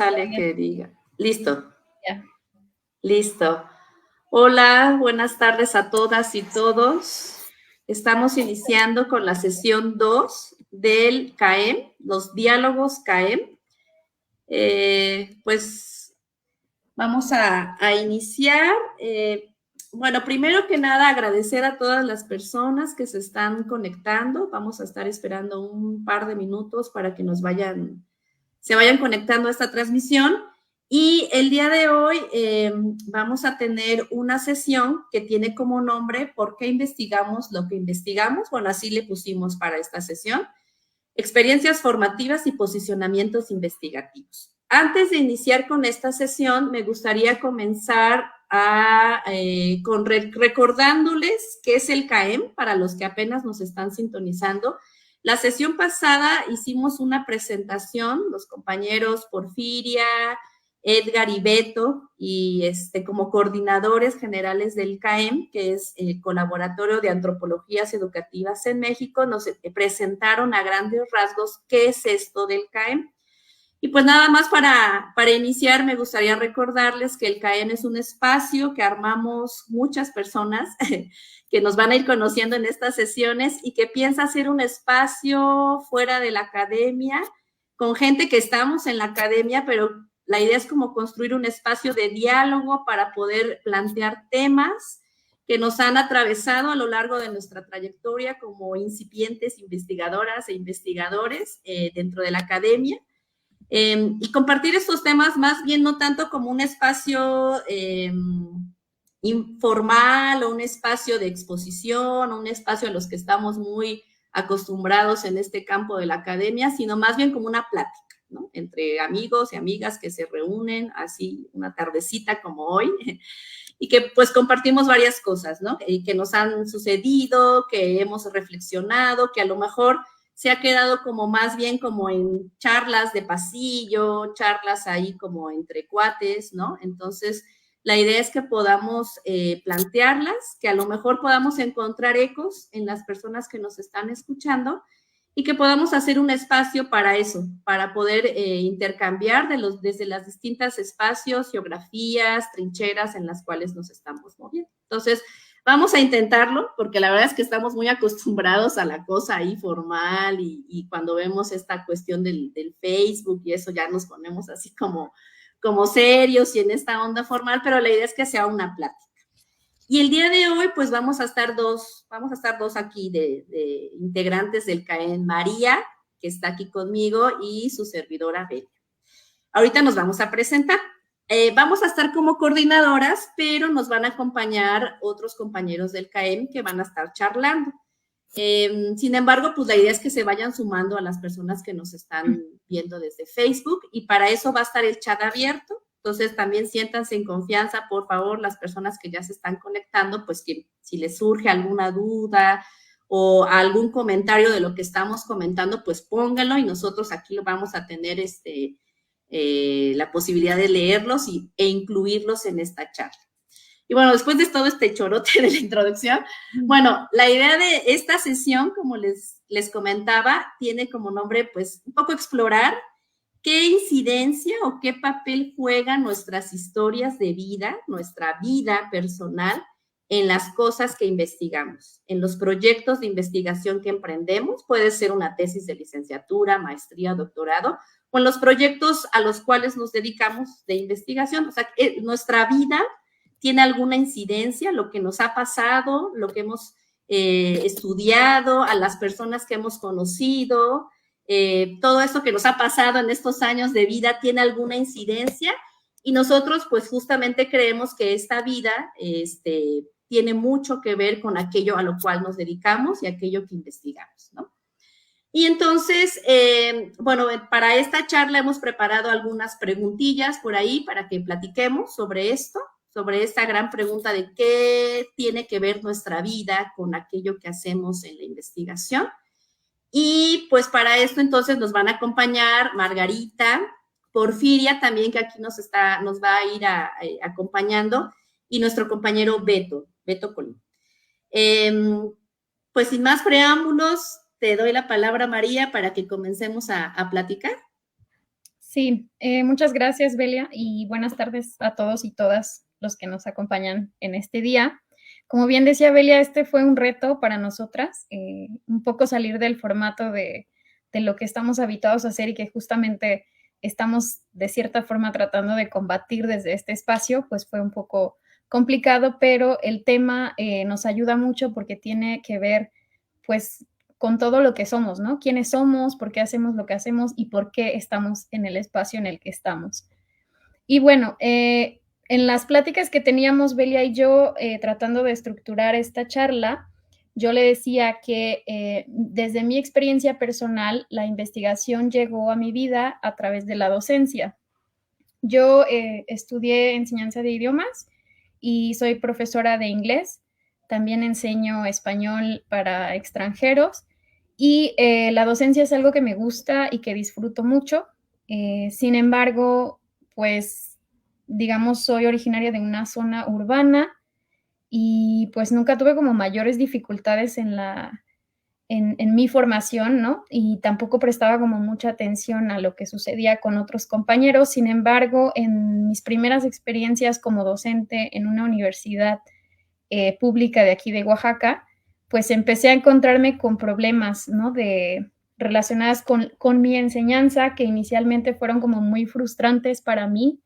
sale que diga. Listo. Ya. Listo. Hola, buenas tardes a todas y todos. Estamos iniciando con la sesión 2 del CAEM, los diálogos CAEM. Pues vamos a iniciar. Bueno, primero que nada, agradecer a todas las personas que se están conectando. Vamos a estar esperando un par de minutos para que se vayan conectando a esta transmisión. Y el día de hoy vamos a tener una sesión que tiene como nombre ¿Por qué investigamos lo que investigamos? Bueno, así le pusimos para esta sesión. Experiencias formativas y posicionamientos investigativos. Antes de iniciar con esta sesión, me gustaría comenzar recordándoles qué es el CAEM para los que apenas nos están sintonizando. La sesión pasada hicimos una presentación, los compañeros Porfiria, Edgar y Beto, y como coordinadores generales del CAEM, que es el Colaboratorio de Antropologías Educativas en México, nos presentaron a grandes rasgos qué es esto del CAEM. Y pues nada más para iniciar, me gustaría recordarles que el CAEM es un espacio que armamos muchas personas que nos van a ir conociendo en estas sesiones y que piensa ser un espacio fuera de la academia, con gente que estamos en la academia, pero la idea es como construir un espacio de diálogo para poder plantear temas que nos han atravesado a lo largo de nuestra trayectoria como incipientes investigadoras e investigadores dentro de la academia. Y compartir estos temas más bien no tanto como un espacio informal o un espacio de exposición, un espacio a los que estamos muy acostumbrados en este campo de la academia, sino más bien como una plática, ¿no? Entre amigos y amigas que se reúnen así una tardecita como hoy y que pues compartimos varias cosas, ¿no? Y que nos han sucedido, que hemos reflexionado, que a lo mejor se ha quedado como más bien como en charlas de pasillo, charlas ahí como entre cuates, ¿no? Entonces, la idea es que podamos plantearlas, que a lo mejor podamos encontrar ecos en las personas que nos están escuchando y que podamos hacer un espacio para eso, para poder intercambiar desde los distintos espacios, geografías, trincheras en las cuales nos estamos moviendo. Entonces, vamos a intentarlo, porque la verdad es que estamos muy acostumbrados a la cosa ahí formal y cuando vemos esta cuestión del Facebook y eso ya nos ponemos así como serios y en esta onda formal, pero la idea es que sea una plática. Y el día de hoy, pues vamos a estar dos aquí de integrantes del CAEM, María, que está aquí conmigo, y su servidora Bella. Ahorita nos vamos a presentar. Vamos a estar como coordinadoras, pero nos van a acompañar otros compañeros del CAEM que van a estar charlando. Sin embargo, pues la idea es que se vayan sumando a las personas que nos están viendo desde Facebook y para eso va a estar el chat abierto. Entonces también siéntanse en confianza, por favor, las personas que ya se están conectando, pues que si les surge alguna duda o algún comentario de lo que estamos comentando, pues pónganlo y nosotros aquí lo vamos a tener la posibilidad de leerlos e incluirlos en esta charla. Y bueno, después de todo este chorote de la introducción, bueno, la idea de esta sesión, como les comentaba, tiene como nombre, pues, un poco explorar qué incidencia o qué papel juegan nuestras historias de vida, nuestra vida personal, en las cosas que investigamos, en los proyectos de investigación que emprendemos, puede ser una tesis de licenciatura, maestría, doctorado, o en los proyectos a los cuales nos dedicamos de investigación. O sea, nuestra vida tiene alguna incidencia, lo que nos ha pasado, lo que hemos estudiado, a las personas que hemos conocido, todo esto que nos ha pasado en estos años de vida tiene alguna incidencia y nosotros pues justamente creemos que esta vida tiene mucho que ver con aquello a lo cual nos dedicamos y aquello que investigamos, ¿no? Y entonces, bueno, para esta charla hemos preparado algunas preguntillas por ahí para que platiquemos sobre esto, sobre esta gran pregunta de qué tiene que ver nuestra vida con aquello que hacemos en la investigación. Y pues para esto entonces nos van a acompañar Margarita, Porfiria también, que aquí nos va a ir acompañando, y nuestro compañero Beto Colín. Pues sin más preámbulos, te doy la palabra, María, para que comencemos a platicar. Sí, muchas gracias, Belia, y buenas tardes a todos y todas los que nos acompañan en este día. Como bien decía Belia, este fue un reto para nosotras, un poco salir del formato de lo que estamos habituados a hacer y que justamente estamos de cierta forma tratando de combatir desde este espacio, pues fue un poco complicado, pero el tema nos ayuda mucho porque tiene que ver pues con todo lo que somos, ¿no? ¿Quiénes somos? ¿Por qué hacemos lo que hacemos? ¿Y por qué estamos en el espacio en el que estamos? Y bueno, en las pláticas que teníamos Belia y yo tratando de estructurar esta charla, yo le decía que desde mi experiencia personal, la investigación llegó a mi vida a través de la docencia. Yo estudié enseñanza de idiomas y soy profesora de inglés. También enseño español para extranjeros y la docencia es algo que me gusta y que disfruto mucho. Sin embargo, pues digamos, soy originaria de una zona urbana y pues nunca tuve como mayores dificultades en mi formación, ¿no? Y tampoco prestaba como mucha atención a lo que sucedía con otros compañeros. Sin embargo, en mis primeras experiencias como docente en una universidad pública de aquí de Oaxaca, pues empecé a encontrarme con problemas, ¿no? De relacionadas con mi enseñanza, que inicialmente fueron como muy frustrantes para mí,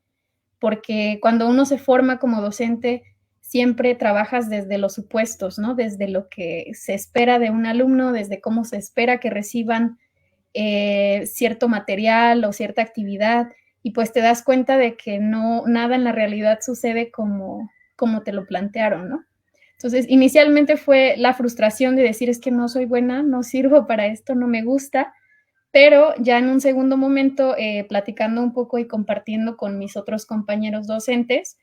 porque cuando uno se forma como docente, siempre trabajas desde los supuestos, ¿no? Desde lo que se espera de un alumno, desde cómo se espera que reciban cierto material o cierta actividad, y pues te das cuenta de que no, nada en la realidad sucede como te lo plantearon, ¿no? Entonces, inicialmente fue la frustración de decir, es que no soy buena, no sirvo para esto, no me gusta, pero ya en un segundo momento, platicando un poco y compartiendo con mis otros compañeros docentes,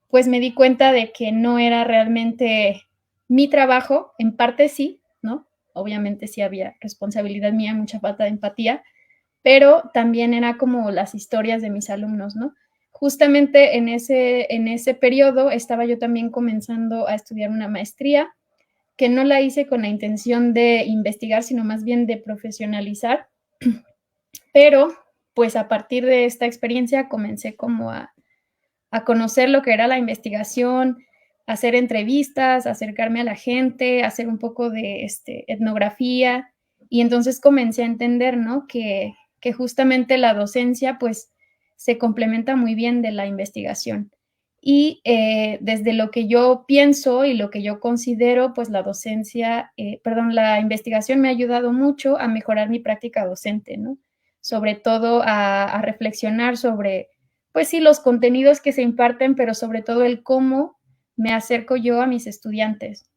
pues me di cuenta de que no era realmente mi trabajo, en parte sí, ¿no? Obviamente sí había responsabilidad mía, mucha falta de empatía, pero también era como las historias de mis alumnos, ¿no? Justamente en ese periodo estaba yo también comenzando a estudiar una maestría que no la hice con la intención de investigar, sino más bien de profesionalizar, pero pues a partir de esta experiencia comencé como a conocer lo que era la investigación, hacer entrevistas, acercarme a la gente, hacer un poco de etnografía, y entonces comencé a entender, ¿no? Que justamente la docencia pues se complementa muy bien de la investigación. Y desde lo que yo pienso y lo que yo considero, pues la docencia, perdón, la investigación me ha ayudado mucho a mejorar mi práctica docente, ¿no? Sobre todo a reflexionar sobre pues sí, los contenidos que se imparten, pero sobre todo el cómo me acerco yo a mis estudiantes.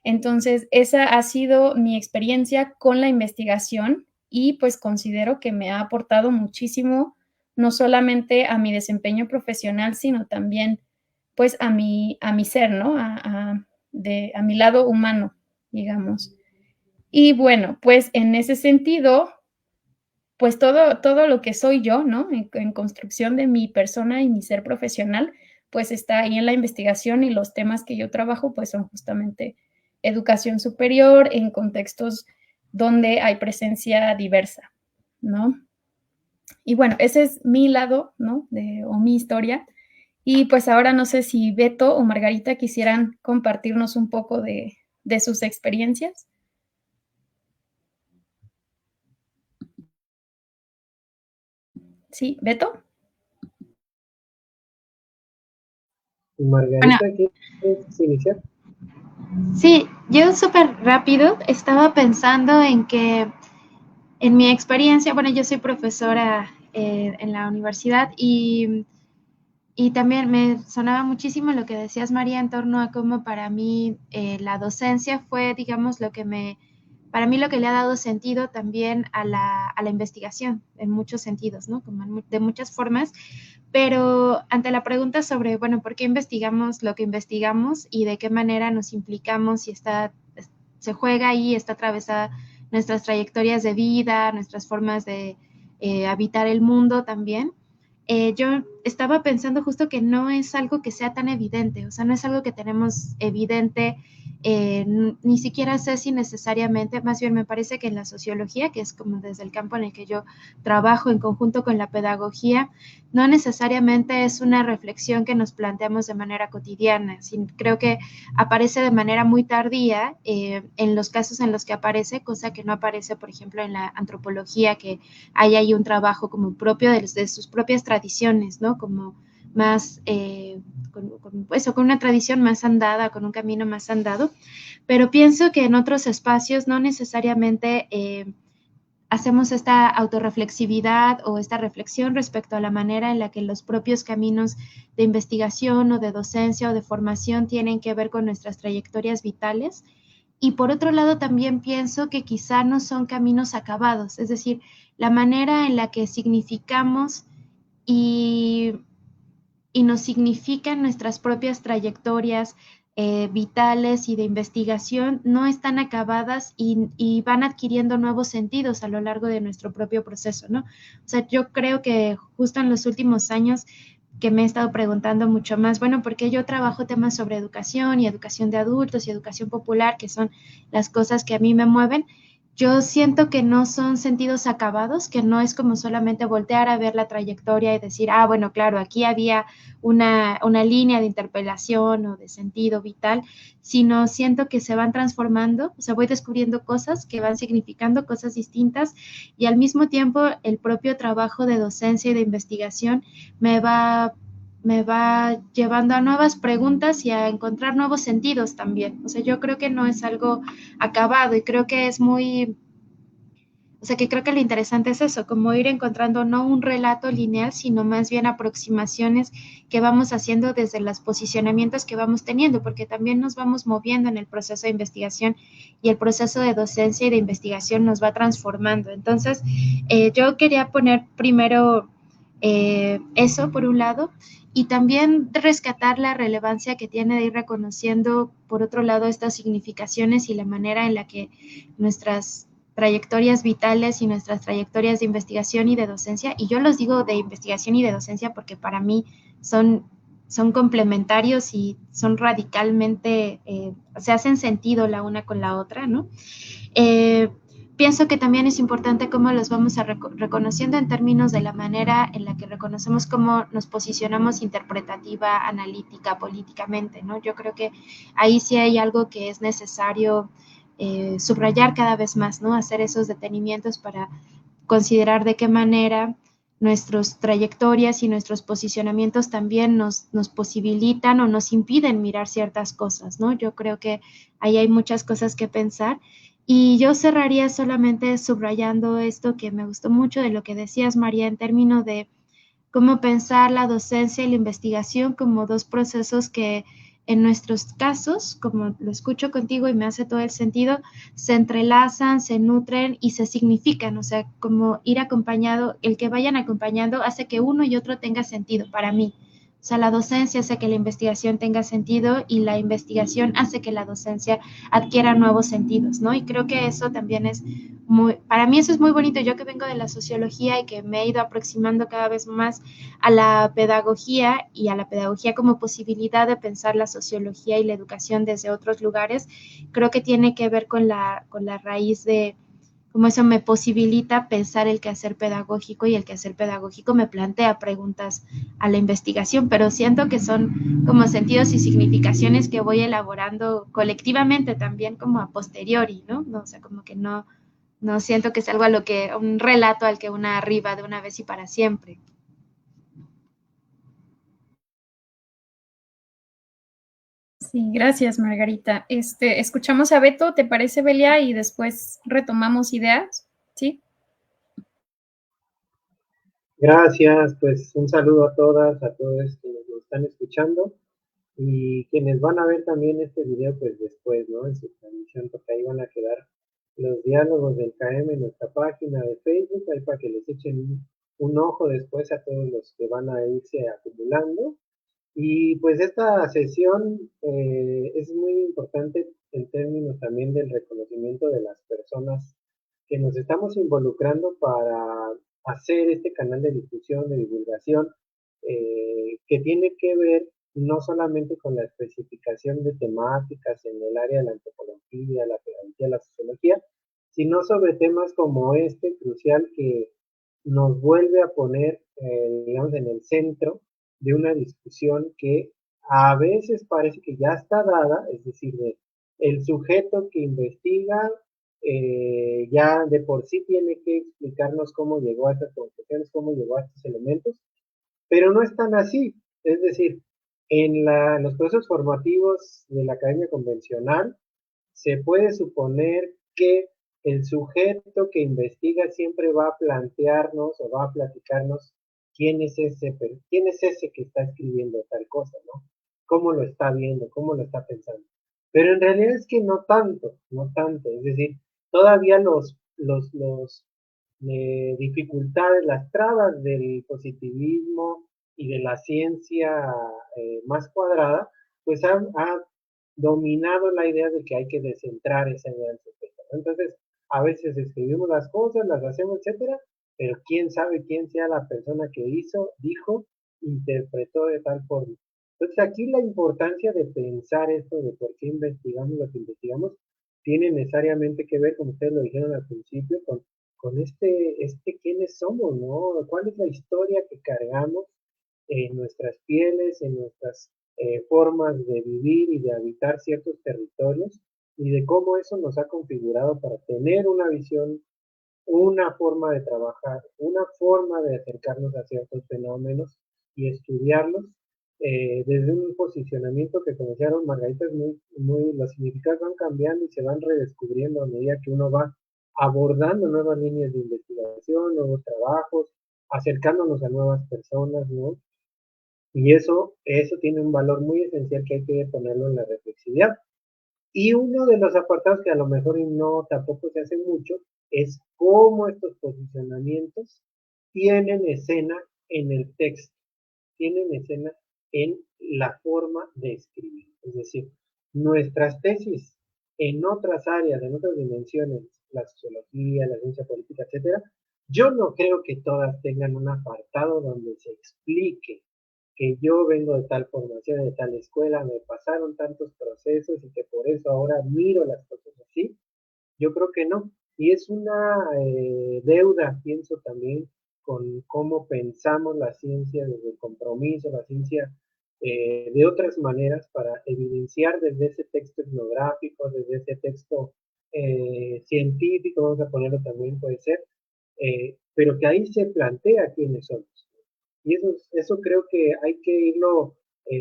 Entonces, esa ha sido mi experiencia con la investigación y pues considero que me ha aportado muchísimo, no solamente a mi desempeño profesional, sino también pues a mi ser, ¿no? A mi lado humano, digamos. Y bueno, pues en ese sentido, pues todo lo que soy yo, ¿no? En construcción de mi persona y mi ser profesional, pues está ahí en la investigación, y los temas que yo trabajo, pues son justamente educación superior en contextos donde hay presencia diversa, ¿no? Y bueno, ese es mi lado, ¿no? O mi historia. Y pues ahora no sé si Beto o Margarita quisieran compartirnos un poco de sus experiencias. Sí, Beto. Bueno, Margarita, ¿quieres iniciar? sí, yo súper rápido estaba pensando en que en mi experiencia, bueno, yo soy profesora en la universidad y también me sonaba muchísimo lo que decías, María, en torno a cómo para mí la docencia fue, digamos, para mí lo que le ha dado sentido también a la investigación, en muchos sentidos, ¿no? Como de muchas formas. Pero ante la pregunta sobre, bueno, ¿por qué investigamos lo que investigamos y de qué manera nos implicamos y se juega ahí, está atravesada nuestras trayectorias de vida, nuestras formas de habitar el mundo también? Yo estaba pensando justo que no es algo que sea tan evidente, o sea, no es algo que tenemos evidente, ni siquiera sé si necesariamente, más bien me parece que en la sociología, que es como desde el campo en el que yo trabajo en conjunto con la pedagogía, no necesariamente es una reflexión que nos planteamos de manera cotidiana, creo que aparece de manera muy tardía en los casos en los que aparece, cosa que no aparece, por ejemplo, en la antropología, que hay ahí un trabajo como propio de sus propias tradiciones, ¿no? Como más, con una tradición más andada, con un camino más andado, pero pienso que en otros espacios no necesariamente hacemos esta autorreflexividad o esta reflexión respecto a la manera en la que los propios caminos de investigación o de docencia o de formación tienen que ver con nuestras trayectorias vitales. Y por otro lado, también pienso que quizá no son caminos acabados, es decir, la manera en la que significamos y, y nos significan nuestras propias trayectorias vitales y de investigación no están acabadas y van adquiriendo nuevos sentidos a lo largo de nuestro propio proceso, ¿no? O sea, yo creo que justo en los últimos años que me he estado preguntando mucho más, bueno, porque yo trabajo temas sobre educación y educación de adultos y educación popular, que son las cosas que a mí me mueven. Yo siento que no son sentidos acabados, que no es como solamente voltear a ver la trayectoria y decir, ah, bueno, claro, aquí había una línea de interpelación o de sentido vital, sino siento que se van transformando, o sea, voy descubriendo cosas que van significando cosas distintas y al mismo tiempo el propio trabajo de docencia y de investigación me va me va llevando a nuevas preguntas y a encontrar nuevos sentidos también. O sea, yo creo que no es algo acabado y creo que es muy, o sea, que creo que lo interesante es eso, como ir encontrando no un relato lineal, sino más bien aproximaciones que vamos haciendo desde los posicionamientos que vamos teniendo, porque también nos vamos moviendo en el proceso de investigación y el proceso de docencia y de investigación nos va transformando. Entonces, yo quería poner primero eso por un lado y también rescatar la relevancia que tiene de ir reconociendo, por otro lado, estas significaciones y la manera en la que nuestras trayectorias vitales y nuestras trayectorias de investigación y de docencia, y yo los digo de investigación y de docencia porque para mí son complementarios y son radicalmente, se hacen sentido la una con la otra, ¿no? Eh, Pienso que también es importante cómo los vamos a reconociendo en términos de la manera en la que reconocemos cómo nos posicionamos interpretativa, analítica, políticamente, ¿no? Yo creo que ahí sí hay algo que es necesario subrayar cada vez más, ¿no? Hacer esos detenimientos para considerar de qué manera nuestras trayectorias y nuestros posicionamientos también nos posibilitan o nos impiden mirar ciertas cosas, ¿no? Yo creo que ahí hay muchas cosas que pensar y yo cerraría solamente subrayando esto que me gustó mucho de lo que decías, María, en términos de cómo pensar la docencia y la investigación como dos procesos que en nuestros casos, como lo escucho contigo y me hace todo el sentido, se entrelazan, se nutren y se significan, o sea, como ir acompañado, el que vayan acompañando hace que uno y otro tenga sentido para mí. O sea, la docencia hace que la investigación tenga sentido y la investigación hace que la docencia adquiera nuevos sentidos, ¿no? Y creo que eso también es muy, para mí eso es muy bonito. Yo que vengo de la sociología y que me he ido aproximando cada vez más a la pedagogía y a la pedagogía como posibilidad de pensar la sociología y la educación desde otros lugares, creo que tiene que ver con la raíz de cómo eso me posibilita pensar el quehacer pedagógico y el quehacer pedagógico me plantea preguntas a la investigación, pero siento que son como sentidos y significaciones que voy elaborando colectivamente también como a posteriori, ¿no? O sea, como que no siento que es algo a lo que, un relato al que una arriba de una vez y para siempre. Sí, gracias, Margarita. Escuchamos a Beto, ¿te parece, Belia? Y después retomamos ideas, ¿sí? Gracias, pues un saludo a todas, a todos quienes nos están escuchando y quienes van a ver también este video pues después, ¿no? En su transmisión, porque ahí van a quedar los diálogos del KM en nuestra página de Facebook, ahí para que les echen un ojo después a todos los que van a irse acumulando. Y pues esta sesión es muy importante en términos también del reconocimiento de las personas que nos estamos involucrando para hacer este canal de difusión, de divulgación que tiene que ver no solamente con la especificación de temáticas en el área de la antropología, la pedagogía, la sociología, sino sobre temas como este crucial que nos vuelve a poner, digamos, en el centro de una discusión que a veces parece que ya está dada, es decir, el sujeto que investiga ya de por sí tiene que explicarnos cómo llegó a estas conclusiones, cómo llegó a estos elementos, pero no es tan así. Es decir, en los procesos formativos de la academia convencional, se puede suponer que el sujeto que investiga siempre va a plantearnos o va a platicarnos quién es ese que está escribiendo tal cosa, ¿no? Cómo lo está viendo, cómo lo está pensando. Pero en realidad es que no tanto, no tanto. Es decir, todavía los dificultades, las trabas del positivismo y de la ciencia más cuadrada, pues ha dominado la idea de que hay que descentrar esa idea del sujeto, ¿no? Entonces, a veces escribimos las cosas, las hacemos, etcétera, pero quién sabe quién sea la persona que hizo, dijo, interpretó de tal forma. Entonces, aquí la importancia de pensar esto de por qué investigamos lo que investigamos tiene necesariamente que ver, como ustedes lo dijeron al principio, con quiénes somos, ¿no? ¿Cuál es la historia que cargamos en nuestras pieles, en nuestras formas de vivir y de habitar ciertos territorios y de cómo eso nos ha configurado para tener una visión, una forma de trabajar, una forma de acercarnos a ciertos fenómenos y estudiarlos desde un posicionamiento que, como decían Margarita, es los significados van cambiando y se van redescubriendo a medida que uno va abordando nuevas líneas de investigación, nuevos trabajos, acercándonos a nuevas personas, ¿no? Y eso tiene un valor muy esencial que hay que ponerlo en la reflexividad. Y uno de los apartados que a lo mejor no tampoco se hace mucho es cómo estos posicionamientos tienen escena en el texto, tienen escena en la forma de escribir. Es decir, nuestras tesis en otras áreas, en otras dimensiones, la sociología, la ciencia política, etcétera, yo no creo que todas tengan un apartado donde se explique que yo vengo de tal formación, de tal escuela, me pasaron tantos procesos y que por eso ahora miro las cosas así. Yo creo que no. Y es una deuda, pienso también, con cómo pensamos la ciencia desde el compromiso, la ciencia de otras maneras para evidenciar desde ese texto etnográfico, desde ese texto científico, vamos a ponerlo también, puede ser, pero que ahí se plantea quiénes somos. Y eso creo que hay que irlo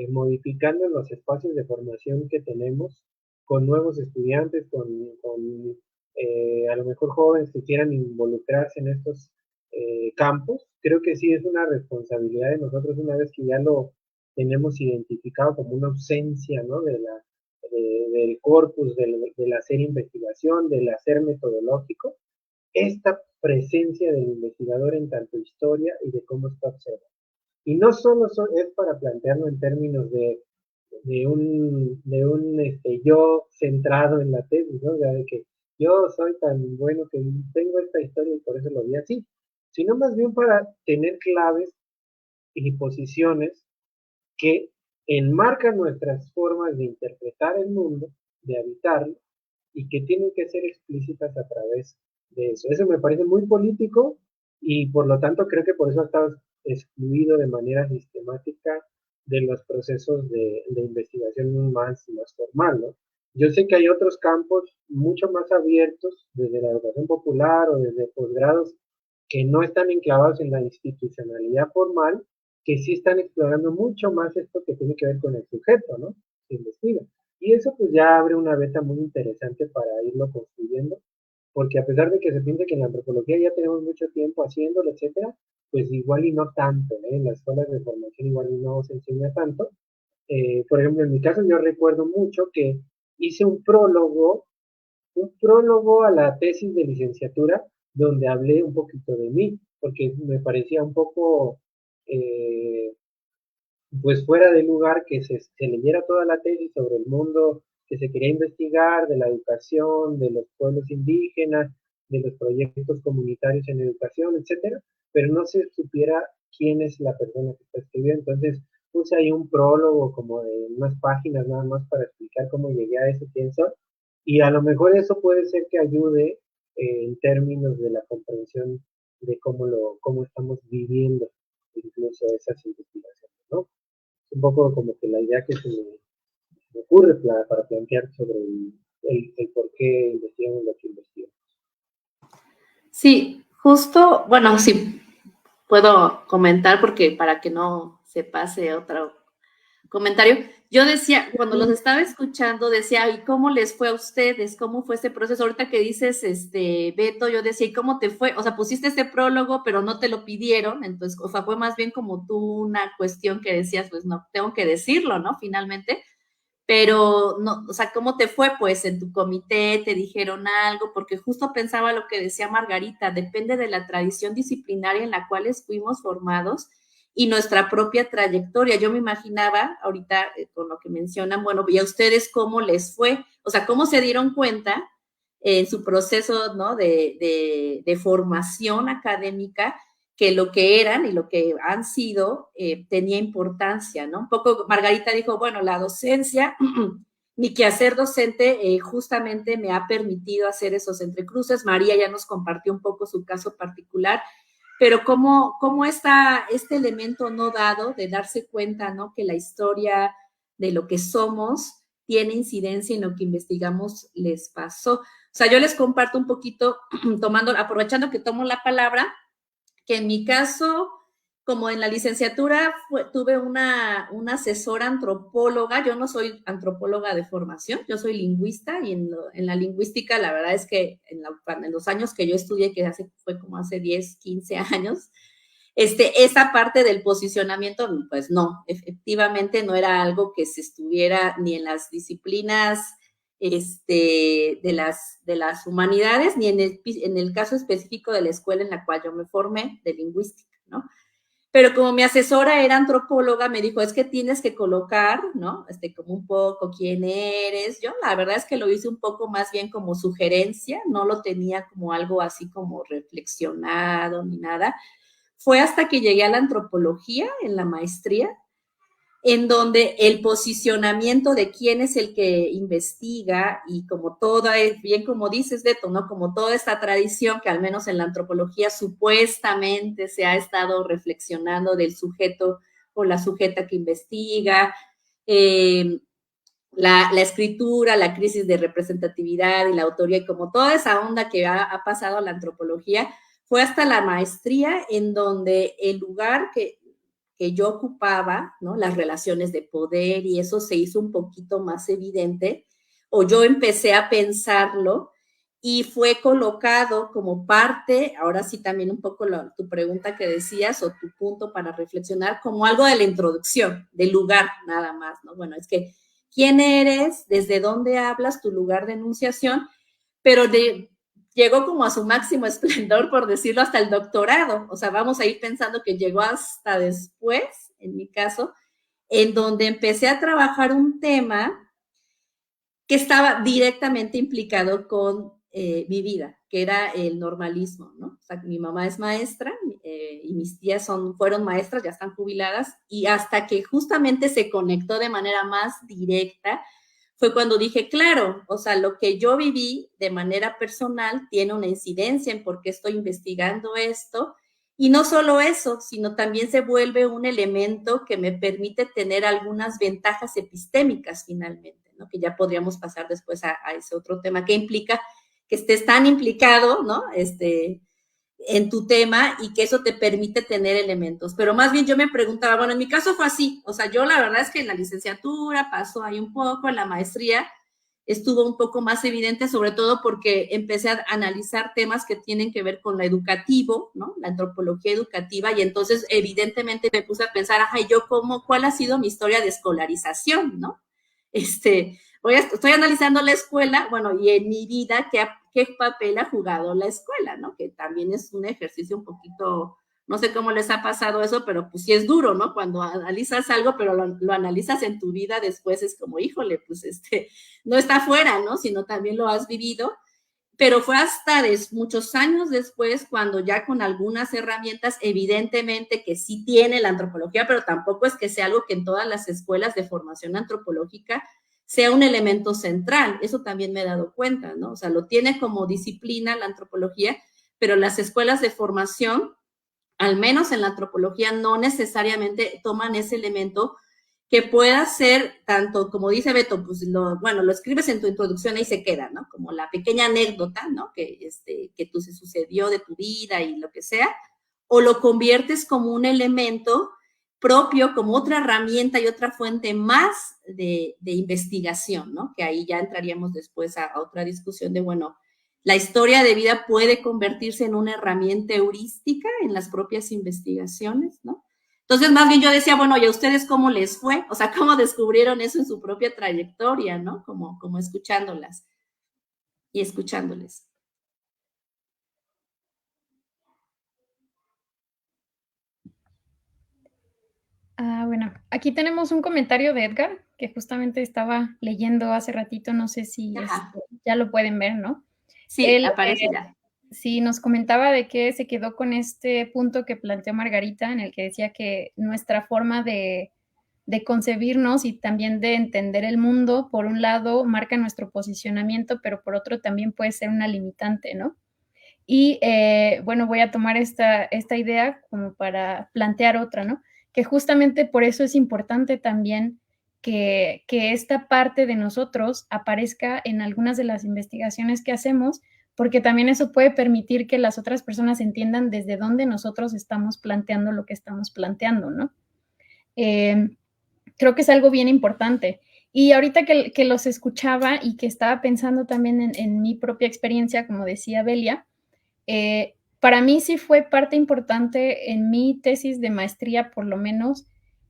modificando en los espacios de formación que tenemos con nuevos estudiantes, con a lo mejor jóvenes que quieran involucrarse en estos campos. Creo que sí es una responsabilidad de nosotros una vez que ya lo tenemos identificado como una ausencia, ¿no? Del corpus, del hacer investigación, del hacer metodológico, esta presencia del investigador en tanto historia y de cómo está observando. Y no solo es para plantearlo en términos de yo centrado en la tesis, ¿no? O sea, de que yo soy tan bueno que tengo esta historia y por eso lo vi así, sino más bien para tener claves y posiciones que enmarcan nuestras formas de interpretar el mundo, de habitarlo, y que tienen que ser explícitas a través de eso. Eso me parece muy político y por lo tanto creo que por eso ha estado excluido de manera sistemática de los procesos de investigación más formal, ¿no? Yo sé que hay otros campos mucho más abiertos, desde la educación popular o desde posgrados, que no están enclavados en la institucionalidad formal, que sí están explorando mucho más esto que tiene que ver con el sujeto, ¿no? Se investiga. Y eso pues ya abre una beta muy interesante para irlo construyendo, porque a pesar de que se piense que en la antropología ya tenemos mucho tiempo haciéndolo, etcétera, pues igual y no tanto, ¿eh? En las escuelas de formación igual y no se enseña tanto. Por ejemplo, en mi caso yo recuerdo mucho que hice un prólogo a la tesis de licenciatura donde hablé un poquito de mí, porque me parecía un poco eh, pues fuera de lugar que se leyera toda la tesis sobre el mundo que se quería investigar, de la educación, de los pueblos indígenas, de los proyectos comunitarios en educación, etcétera, pero no se supiera quién es la persona que está escribiendo. Entonces puse ahí un prólogo como de unas páginas nada más para explicar cómo llegué a eso, quién soy, y a lo mejor eso puede ser que ayude en términos de la comprensión de cómo estamos viviendo incluso esas investigaciones, ¿no? Es un poco como que la idea que me ocurre para plantear sobre el por qué investigamos lo que investigamos. Sí, justo, bueno, sí, puedo comentar porque para que no se pase otro comentario. Yo decía, cuando los estaba escuchando, decía, ¿y cómo les fue a ustedes? ¿Cómo fue ese proceso? Ahorita que dices, Beto, yo decía, ¿y cómo te fue? O sea, pusiste ese prólogo, pero no te lo pidieron, entonces, o sea, fue más bien como tú una cuestión que decías, pues no, tengo que decirlo, ¿no? Finalmente, pero no, o sea, ¿cómo te fue? Pues en tu comité te dijeron algo, porque justo pensaba lo que decía Margarita, depende de la tradición disciplinaria en la cual fuimos formados y nuestra propia trayectoria. Yo me imaginaba ahorita con lo que mencionan, bueno, ¿y a ustedes cómo les fue? O sea, ¿cómo se dieron cuenta en su proceso, ¿no? de formación académica que lo que eran y lo que han sido tenía importancia, ¿no? Un poco Margarita dijo, bueno, la docencia, mi quehacer docente justamente me ha permitido hacer esos entrecruces. María ya nos compartió un poco su caso particular, pero cómo está este elemento no dado de darse cuenta, ¿no? Que la historia de lo que somos tiene incidencia en lo que investigamos les pasó. O sea, yo les comparto un poquito, aprovechando que tomo la palabra, que en mi caso, como en la licenciatura, tuve una asesora antropóloga. Yo no soy antropóloga de formación, yo soy lingüista, y en la lingüística la verdad es que en los años que yo estudié, que fue como hace 10, 15 años, esa parte del posicionamiento, pues no, efectivamente no era algo que se estuviera ni en las disciplinas de las humanidades, ni en el caso específico de la escuela en la cual yo me formé, de lingüística, ¿no? Pero como mi asesora era antropóloga, me dijo, es que tienes que colocar, ¿no? Como un poco quién eres. Yo la verdad es que lo hice un poco más bien como sugerencia, no lo tenía como algo así como reflexionado ni nada. Fue hasta que llegué a la antropología en la maestría, en donde el posicionamiento de quién es el que investiga y como toda, bien como dices, Beto, ¿no? Como toda esta tradición que al menos en la antropología supuestamente se ha estado reflexionando del sujeto o la sujeta que investiga, la escritura, la crisis de representatividad y la autoría, y como toda esa onda que ha pasado a la antropología, fue hasta la maestría en donde el lugar que yo ocupaba, ¿no? Las relaciones de poder, y eso se hizo un poquito más evidente, o yo empecé a pensarlo, y fue colocado como parte, ahora sí también un poco tu pregunta que decías, o tu punto para reflexionar, como algo de la introducción, del lugar nada más, ¿no? Bueno, es que, ¿quién eres? ¿Desde dónde hablas? Tu lugar de enunciación, pero llegó como a su máximo esplendor, por decirlo, hasta el doctorado. O sea, vamos a ir pensando que llegó hasta después, en mi caso, en donde empecé a trabajar un tema que estaba directamente implicado con mi vida, que era el normalismo, ¿no? O sea, mi mamá es maestra y mis tías fueron maestras, ya están jubiladas, y hasta que justamente se conectó de manera más directa, fue cuando dije, claro, o sea, lo que yo viví de manera personal tiene una incidencia en por qué estoy investigando esto, y no solo eso, sino también se vuelve un elemento que me permite tener algunas ventajas epistémicas finalmente, ¿no? Que ya podríamos pasar después a ese otro tema que implica que estés tan implicado, ¿no? En tu tema, y que eso te permite tener elementos. Pero más bien yo me preguntaba, bueno, en mi caso fue así, o sea, yo la verdad es que en la licenciatura pasó ahí un poco, en la maestría estuvo un poco más evidente, sobre todo porque empecé a analizar temas que tienen que ver con lo educativo, ¿no? La antropología educativa, y entonces evidentemente me puse a pensar, ajá, ¿yo cuál ha sido mi historia de escolarización, ¿no? Estoy analizando la escuela, bueno, y en mi vida, ¿qué papel ha jugado la escuela, ¿no? Que también es un ejercicio un poquito, no sé cómo les ha pasado eso, pero pues sí es duro, ¿no? Cuando analizas algo, pero lo analizas en tu vida, después es como, híjole, pues no está afuera, ¿no? Sino también lo has vivido. pero fue hasta muchos años después cuando ya con algunas herramientas, evidentemente que sí tiene la antropología, pero tampoco es que sea algo que en todas las escuelas de formación antropológica sea un elemento central. Eso también me he dado cuenta, ¿no? O sea, lo tiene como disciplina la antropología, pero las escuelas de formación, al menos en la antropología, no necesariamente toman ese elemento que pueda ser tanto, como dice Beto, pues lo escribes en tu introducción y se queda, ¿no? Como la pequeña anécdota, ¿no? Que tú se sucedió de tu vida y lo que sea, o lo conviertes como un elemento propio, como otra herramienta y otra fuente más de investigación, ¿no? Que ahí ya entraríamos después a otra discusión de, bueno, la historia de vida puede convertirse en una herramienta heurística en las propias investigaciones, ¿no? Entonces, más bien yo decía, bueno, ¿y a ustedes cómo les fue? O sea, ¿cómo descubrieron eso en su propia trayectoria, ¿no? Como escuchándolas y escuchándoles. Bueno, aquí tenemos un comentario de Edgar, que justamente estaba leyendo hace ratito, no sé si ya lo pueden ver, ¿no? Sí, él, aparece ya. Sí, nos comentaba de que se quedó con este punto que planteó Margarita, en el que decía que nuestra forma de concebirnos y también de entender el mundo, por un lado, marca nuestro posicionamiento, pero por otro también puede ser una limitante, ¿no? Y bueno, voy a tomar esta idea como para plantear otra, ¿no? Que justamente por eso es importante también que esta parte de nosotros aparezca en algunas de las investigaciones que hacemos, porque también eso puede permitir que las otras personas entiendan desde dónde nosotros estamos planteando lo que estamos planteando, ¿no? Creo que es algo bien importante. Y ahorita que los escuchaba y que estaba pensando también en mi propia experiencia, como decía Belia, para mí sí fue parte importante en mi tesis de maestría, por lo menos,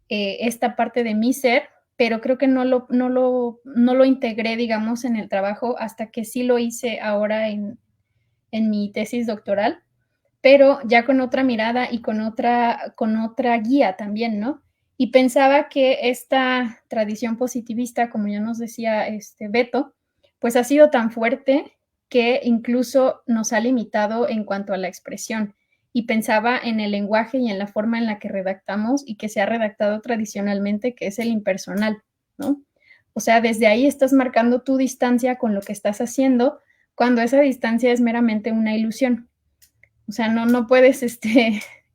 esta parte de mi ser, pero creo que no lo integré, digamos, en el trabajo hasta que sí lo hice ahora en mi tesis doctoral, pero ya con otra mirada y con otra guía también, ¿no? Y pensaba que esta tradición positivista, como ya nos decía Beto, pues ha sido tan fuerte que incluso nos ha limitado en cuanto a la expresión. Y pensaba en el lenguaje y en la forma en la que redactamos y que se ha redactado tradicionalmente, que es el impersonal, ¿no? O sea, desde ahí estás marcando tu distancia con lo que estás haciendo, cuando esa distancia es meramente una ilusión. O sea, no puedes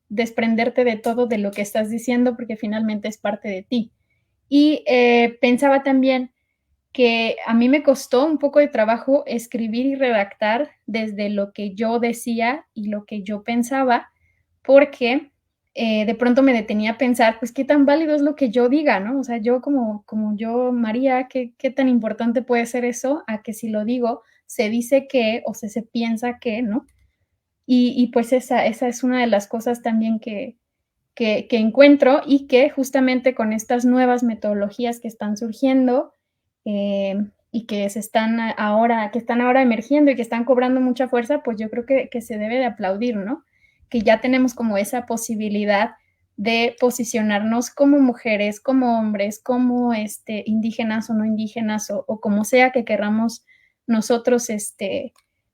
desprenderte de todo de lo que estás diciendo porque finalmente es parte de ti. Y pensaba también que a mí me costó un poco de trabajo escribir y redactar desde lo que yo decía y lo que yo pensaba, porque de pronto me detenía a pensar, pues, qué tan válido es lo que yo diga, ¿no? O sea, yo como yo, María, ¿qué tan importante puede ser eso a que si lo digo, se dice que o se piensa que, ¿no? Y pues esa es una de las cosas también que encuentro y que justamente con estas nuevas metodologías que están surgiendo y que están ahora emergiendo y que están cobrando mucha fuerza, pues yo creo que se debe de aplaudir, ¿no? Que ya tenemos como esa posibilidad de posicionarnos como mujeres, como hombres, como indígenas o no indígenas o como sea que querramos nosotros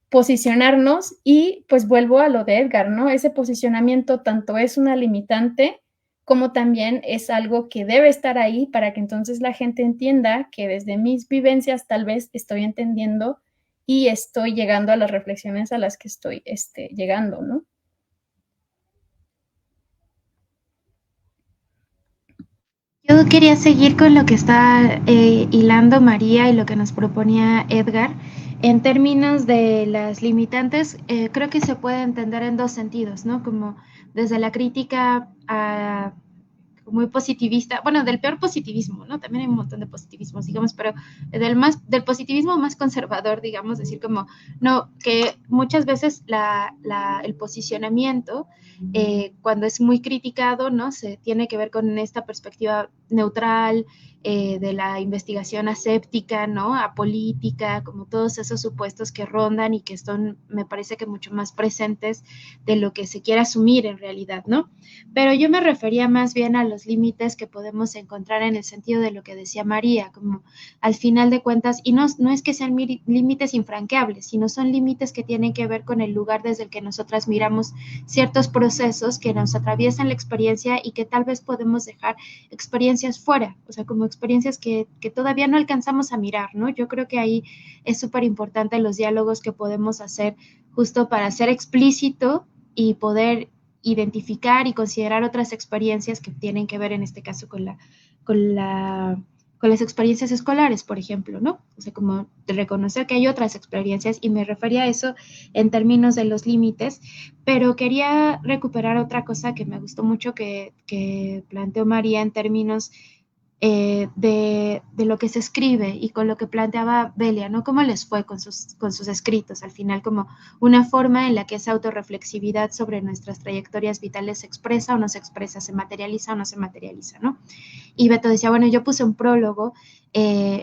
posicionarnos. Y pues vuelvo a lo de Edgar, ¿no? Ese posicionamiento tanto es una limitante como también es algo que debe estar ahí para que entonces la gente entienda que desde mis vivencias tal vez estoy entendiendo y estoy llegando a las reflexiones a las que estoy llegando, ¿no? Yo quería seguir con lo que está hilando María y lo que nos proponía Edgar. En términos de las limitantes, creo que se puede entender en dos sentidos, ¿no? Como desde la crítica a muy positivista, bueno, del peor positivismo, ¿no? También hay un montón de positivismos, digamos, pero del positivismo más conservador, digamos, decir como, no, que muchas veces el posicionamiento, cuando es muy criticado, ¿no? Se tiene que ver con esta perspectiva neutral, de la investigación aséptica, ¿no? Apolítica, como todos esos supuestos que rondan y que son, me parece que mucho más presentes de lo que se quiere asumir en realidad, ¿no? Pero yo me refería más bien a los límites que podemos encontrar en el sentido de lo que decía María, como al final de cuentas, y no es que sean límites infranqueables, sino son límites que tienen que ver con el lugar desde el que nosotras miramos ciertos procesos que nos atraviesan la experiencia y que tal vez podemos dejar experiencias fuera, o sea, como experiencias que todavía no alcanzamos a mirar, ¿no? Yo creo que ahí es súper importante los diálogos que podemos hacer justo para ser explícito y poder identificar y considerar otras experiencias que tienen que ver en este caso con las experiencias escolares, por ejemplo, ¿no? O sea, como de reconocer que hay otras experiencias, y me refería a eso en términos de los límites, pero quería recuperar otra cosa que me gustó mucho que planteó María en términos de lo que se escribe y con lo que planteaba Belia, ¿no? ¿Cómo les fue con sus escritos? Al final, como una forma en la que esa autorreflexividad sobre nuestras trayectorias vitales se expresa o no se expresa, se materializa o no se materializa, ¿no? Y Beto decía, bueno, yo puse un prólogo,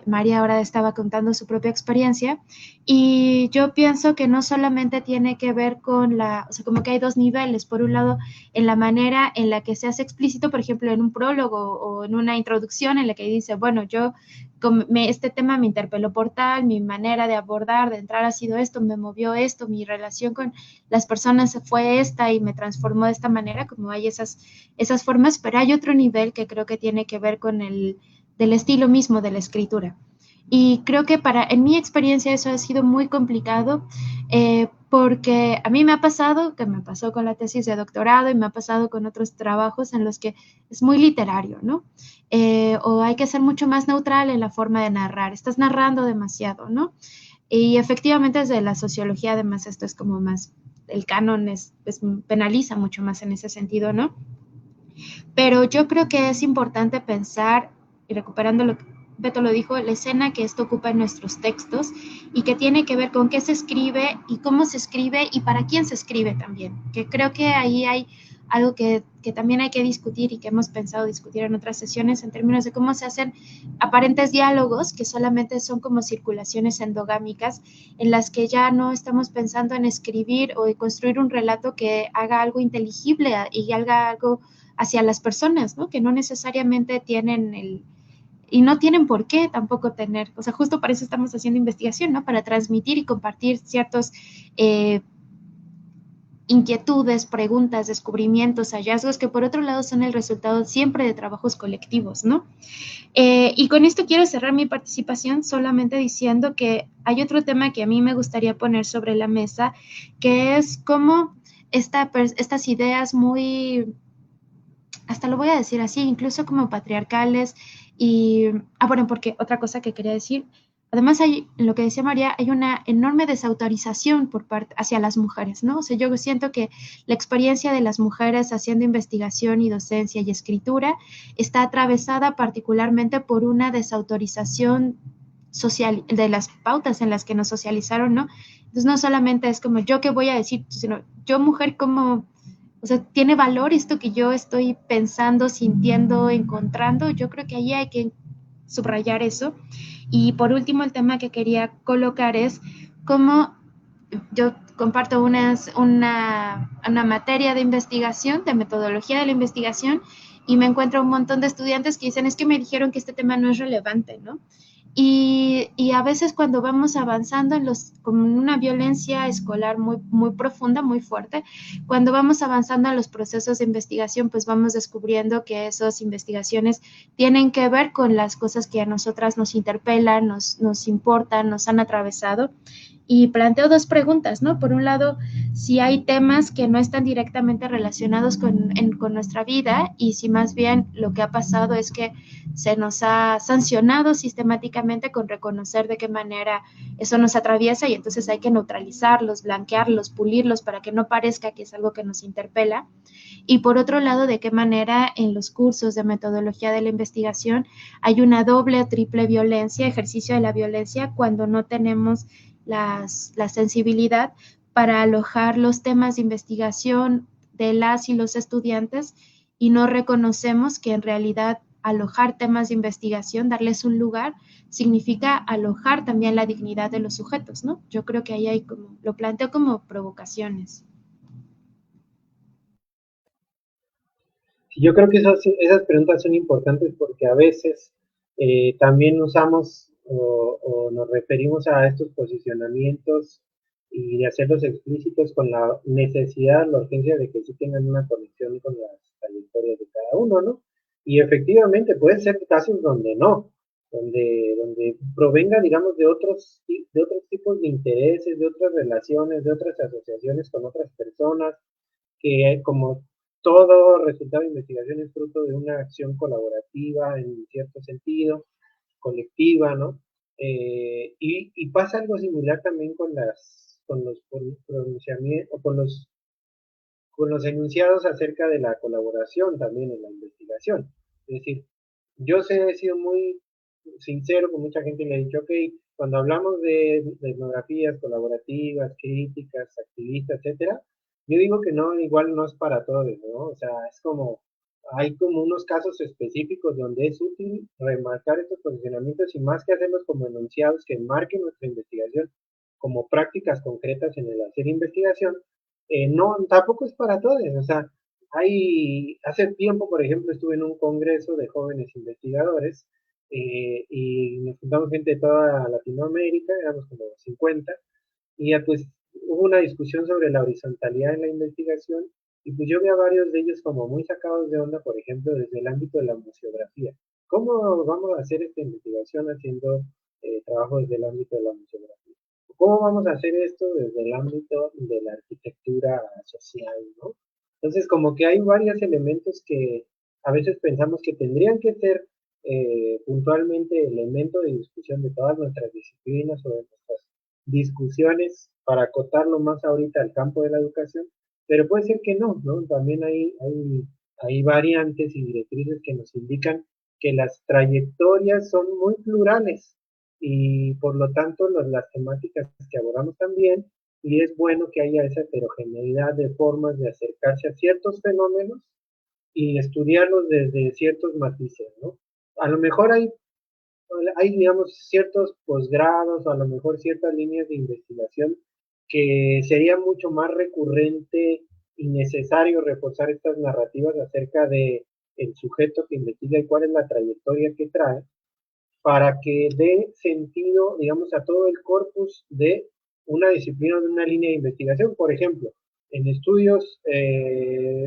María ahora estaba contando su propia experiencia, y yo pienso que no solamente tiene que ver con o sea, como que hay dos niveles. Por un lado, en la manera en la que se hace explícito, por ejemplo, en un prólogo o en una introducción en la que dice, bueno, este tema me interpeló por tal, mi manera de abordar, de entrar ha sido esto, me movió esto, mi relación con las personas fue esta y me transformó de esta manera, como hay esas formas, pero hay otro nivel que creo que tiene que ver con del estilo mismo de la escritura. Y creo que en mi experiencia eso ha sido muy complicado, porque a mí me ha pasado, que me pasó con la tesis de doctorado y me ha pasado con otros trabajos en los que es muy literario, ¿no? O hay que ser mucho más neutral en la forma de narrar, estás narrando demasiado, ¿no? Y efectivamente desde la sociología además esto es como más, el canon penaliza mucho más en ese sentido, ¿no? Pero yo creo que es importante pensar, y recuperando lo que Beto lo dijo, la escena que esto ocupa en nuestros textos y que tiene que ver con qué se escribe y cómo se escribe y para quién se escribe también, que creo que ahí hay algo que también hay que discutir y que hemos pensado discutir en otras sesiones en términos de cómo se hacen aparentes diálogos que solamente son como circulaciones endogámicas en las que ya no estamos pensando en escribir o en construir un relato que haga algo inteligible y haga algo hacia las personas, ¿no? Que no necesariamente tienen y no tienen por qué tampoco tener, o sea, justo para eso estamos haciendo investigación, ¿no? Para transmitir y compartir ciertos inquietudes, preguntas, descubrimientos, hallazgos que por otro lado son el resultado siempre de trabajos colectivos, ¿no? Y con esto quiero cerrar mi participación solamente diciendo que hay otro tema que a mí me gustaría poner sobre la mesa, que es cómo estas ideas muy, hasta lo voy a decir así, incluso como patriarcales bueno, porque otra cosa que quería decir, además hay, en lo que decía María, hay una enorme desautorización por parte hacia las mujeres, ¿no? O sea, yo siento que la experiencia de las mujeres haciendo investigación y docencia y escritura está atravesada particularmente por una desautorización social, de las pautas en las que nos socializaron, ¿no? Entonces no solamente es como yo qué voy a decir, sino yo mujer como... O sea, ¿tiene valor esto que yo estoy pensando, sintiendo, encontrando? Yo creo que ahí hay que subrayar eso. Y por último, el tema que quería colocar es cómo yo comparto una materia de investigación, de metodología de la investigación, y me encuentro un montón de estudiantes que dicen, es que me dijeron que este tema no es relevante, ¿no? Y a veces cuando vamos avanzando con una violencia escolar muy, muy profunda, muy fuerte, cuando vamos avanzando en los procesos de investigación, pues vamos descubriendo que esas investigaciones tienen que ver con las cosas que a nosotras nos interpelan, nos importan, nos han atravesado. Y planteo dos preguntas, ¿no? Por un lado, si hay temas que no están directamente relacionados con nuestra vida y si más bien lo que ha pasado es que se nos ha sancionado sistemáticamente con reconocer de qué manera eso nos atraviesa y entonces hay que neutralizarlos, blanquearlos, pulirlos para que no parezca que es algo que nos interpela. Y por otro lado, de qué manera en los cursos de metodología de la investigación hay una doble o triple violencia, ejercicio de la violencia, cuando no tenemos la sensibilidad para alojar los temas de investigación de las y los estudiantes y no reconocemos que en realidad alojar temas de investigación, darles un lugar, significa alojar también la dignidad de los sujetos, ¿no? Yo creo que ahí hay como, lo planteo como provocaciones. Yo creo que esas preguntas son importantes porque a veces también usamos o nos referimos a estos posicionamientos y de hacerlos explícitos con la necesidad, la urgencia de que sí tengan una conexión con las trayectorias de cada uno, ¿no? Y efectivamente puede ser casos donde no, donde provenga, digamos, de otros tipos de intereses, de otras relaciones, de otras asociaciones con otras personas, que como todo resultado de investigación es fruto de una acción colaborativa en cierto sentido, colectiva, ¿no? Y pasa algo similar también con los pronunciamientos, con los enunciados acerca de la colaboración también en la investigación. Es decir, he sido muy sincero con mucha gente y le he dicho, ok, cuando hablamos de etnografías colaborativas, críticas, activistas, etcétera, yo digo que no, igual no es para todos, ¿no? O sea, es como, hay como unos casos específicos donde es útil remarcar estos posicionamientos y más que hacerlos como enunciados que marquen nuestra investigación como prácticas concretas en el hacer investigación, no, tampoco es para todos, o sea, hace tiempo, por ejemplo, estuve en un congreso de jóvenes investigadores y nos juntamos gente de toda Latinoamérica, éramos como 50, y ya pues hubo una discusión sobre la horizontalidad en la investigación, y pues yo vi a varios de ellos como muy sacados de onda, por ejemplo, desde el ámbito de la museografía. ¿Cómo vamos a hacer esta investigación haciendo trabajo desde el ámbito de la museografía? ¿Cómo vamos a hacer esto desde el ámbito de la arquitectura social, ¿no? Entonces, como que hay varios elementos que a veces pensamos que tendrían que ser puntualmente elemento de discusión de todas nuestras disciplinas o de nuestras discusiones para acotarlo más ahorita al campo de la educación, pero puede ser que no, ¿no? También hay variantes y directrices que nos indican que las trayectorias son muy plurales y por lo tanto las temáticas que abordamos también, y es bueno que haya esa heterogeneidad de formas de acercarse a ciertos fenómenos y estudiarlos desde ciertos matices, ¿no? A lo mejor digamos, ciertos posgrados o a lo mejor ciertas líneas de investigación que sería mucho más recurrente y necesario reforzar estas narrativas acerca de el sujeto que investiga y cuál es la trayectoria que trae, para que dé sentido, digamos, a todo el corpus de una disciplina o de una línea de investigación. Por ejemplo, en estudios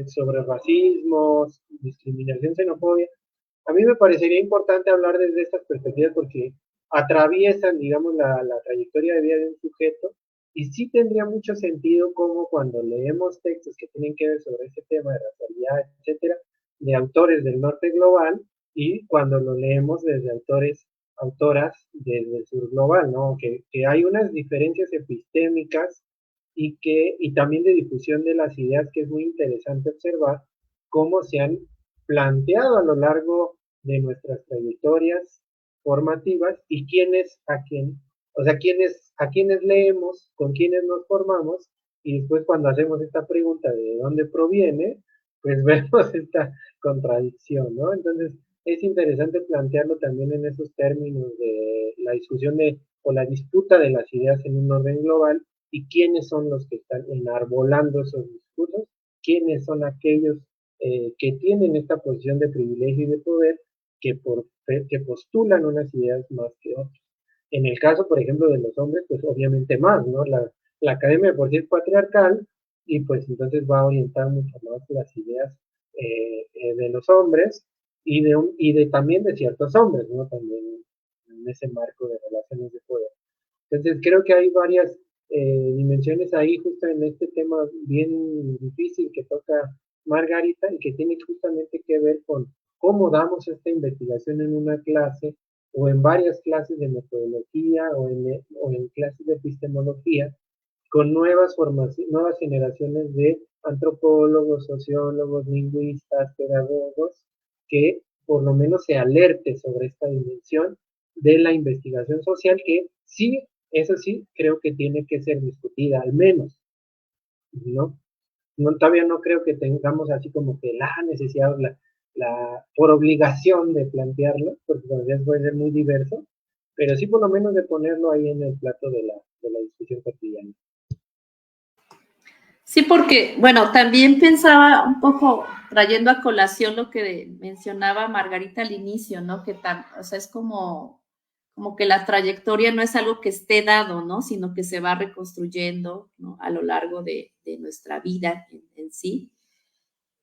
sobre racismo, discriminación, xenofobia, a mí me parecería importante hablar desde estas perspectivas porque atraviesan, digamos, la trayectoria de vida de un sujeto y sí tendría mucho sentido como cuando leemos textos que tienen que ver sobre ese tema de racialidad, etcétera, de autores del norte global y cuando lo leemos desde autoras desde el sur global, ¿no? Que hay unas diferencias epistémicas y también de difusión de las ideas que es muy interesante observar cómo se han planteado a lo largo de nuestras trayectorias formativas y a quienes leemos, con quienes nos formamos, y después cuando hacemos esta pregunta de dónde proviene, pues vemos esta contradicción, ¿no? Entonces, es interesante plantearlo también en esos términos de la discusión o la disputa de las ideas en un orden global y quiénes son los que están enarbolando esos discursos, quiénes son aquellos que tienen esta posición de privilegio y de poder que postulan unas ideas más que otras. En el caso, por ejemplo, de los hombres, pues obviamente más, ¿no? La academia de por sí es patriarcal y pues entonces va a orientar mucho más las ideas de los hombres y también de ciertos hombres, ¿no? También en ese marco de relaciones de poder. Entonces creo que hay varias dimensiones ahí justo en este tema bien difícil que toca Margarita y que tiene justamente que ver con cómo damos esta investigación en una clase o en varias clases de metodología o en clases de epistemología con nuevas generaciones de antropólogos, sociólogos, lingüistas, pedagogos, que por lo menos se alerte sobre esta dimensión de la investigación social que sí, eso sí, creo que tiene que ser discutida, al menos, ¿no? Todavía no creo que tengamos así como que la necesidad por obligación de plantearlo, porque como decías, puede ser muy diverso, pero sí por lo menos de ponerlo ahí en el plato de la discusión cotidiana. Sí, porque, bueno, también pensaba un poco, trayendo a colación lo que mencionaba Margarita al inicio, ¿no? O sea, es como que la trayectoria no es algo que esté dado, ¿no? Sino que se va reconstruyendo, ¿no? A lo largo de nuestra vida en sí.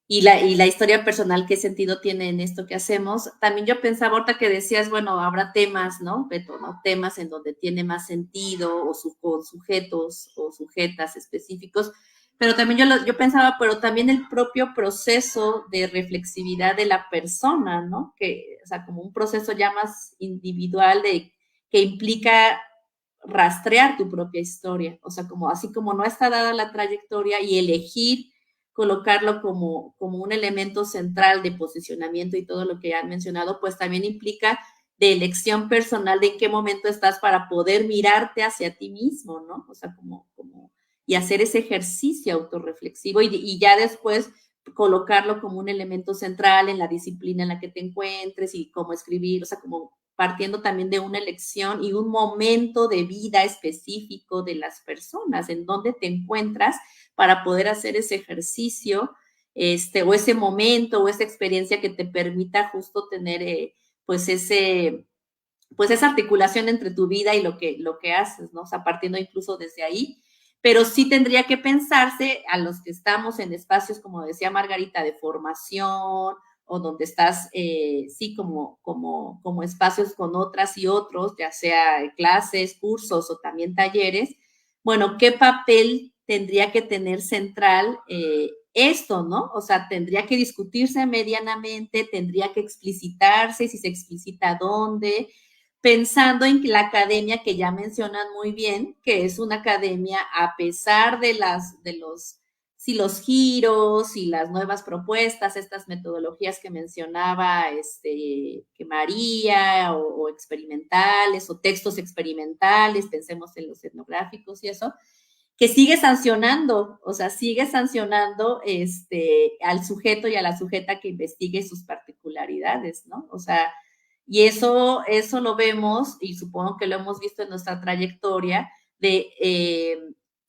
Y la historia personal, ¿qué sentido tiene en esto que hacemos? También yo pensaba ahorita que decías, bueno, habrá temas, ¿no, Beto? ¿No? Temas en donde tiene más sentido o con sujetos o sujetas específicos, pero también yo pensaba, pero también el propio proceso de reflexividad de la persona, ¿no? Que, o sea, como un proceso ya más individual que implica rastrear tu propia historia, o sea, como así como no está dada la trayectoria y elegir colocarlo como un elemento central de posicionamiento y todo lo que han mencionado, pues también implica de elección personal de en qué momento estás para poder mirarte hacia ti mismo, ¿no? O sea, y hacer ese ejercicio autorreflexivo y ya después colocarlo como un elemento central en la disciplina en la que te encuentres y cómo escribir, o sea, como partiendo también de una elección y un momento de vida específico de las personas, en donde te encuentras para poder hacer ese ejercicio, o ese momento o esa experiencia que te permita justo tener, pues esa articulación entre tu vida y lo que haces, ¿no? O sea, partiendo incluso desde ahí, pero sí tendría que pensarse a los que estamos en espacios, como decía Margarita, de formación, o donde estás, sí, como espacios con otras y otros, ya sea clases, cursos o también talleres, bueno, ¿qué papel tendría que tener central esto, ¿no? O sea, tendría que discutirse medianamente, tendría que explicitarse, si se explicita dónde, pensando en que la academia que ya mencionan muy bien, que es una academia a pesar de los giros y las nuevas propuestas, estas metodologías que mencionaba que María, o experimentales, o textos experimentales, pensemos en los etnográficos y eso, que sigue sancionando, o sea, sigue sancionando al sujeto y a la sujeta que investigue sus particularidades, ¿no? O sea, y eso lo vemos, y supongo que lo hemos visto en nuestra trayectoria, de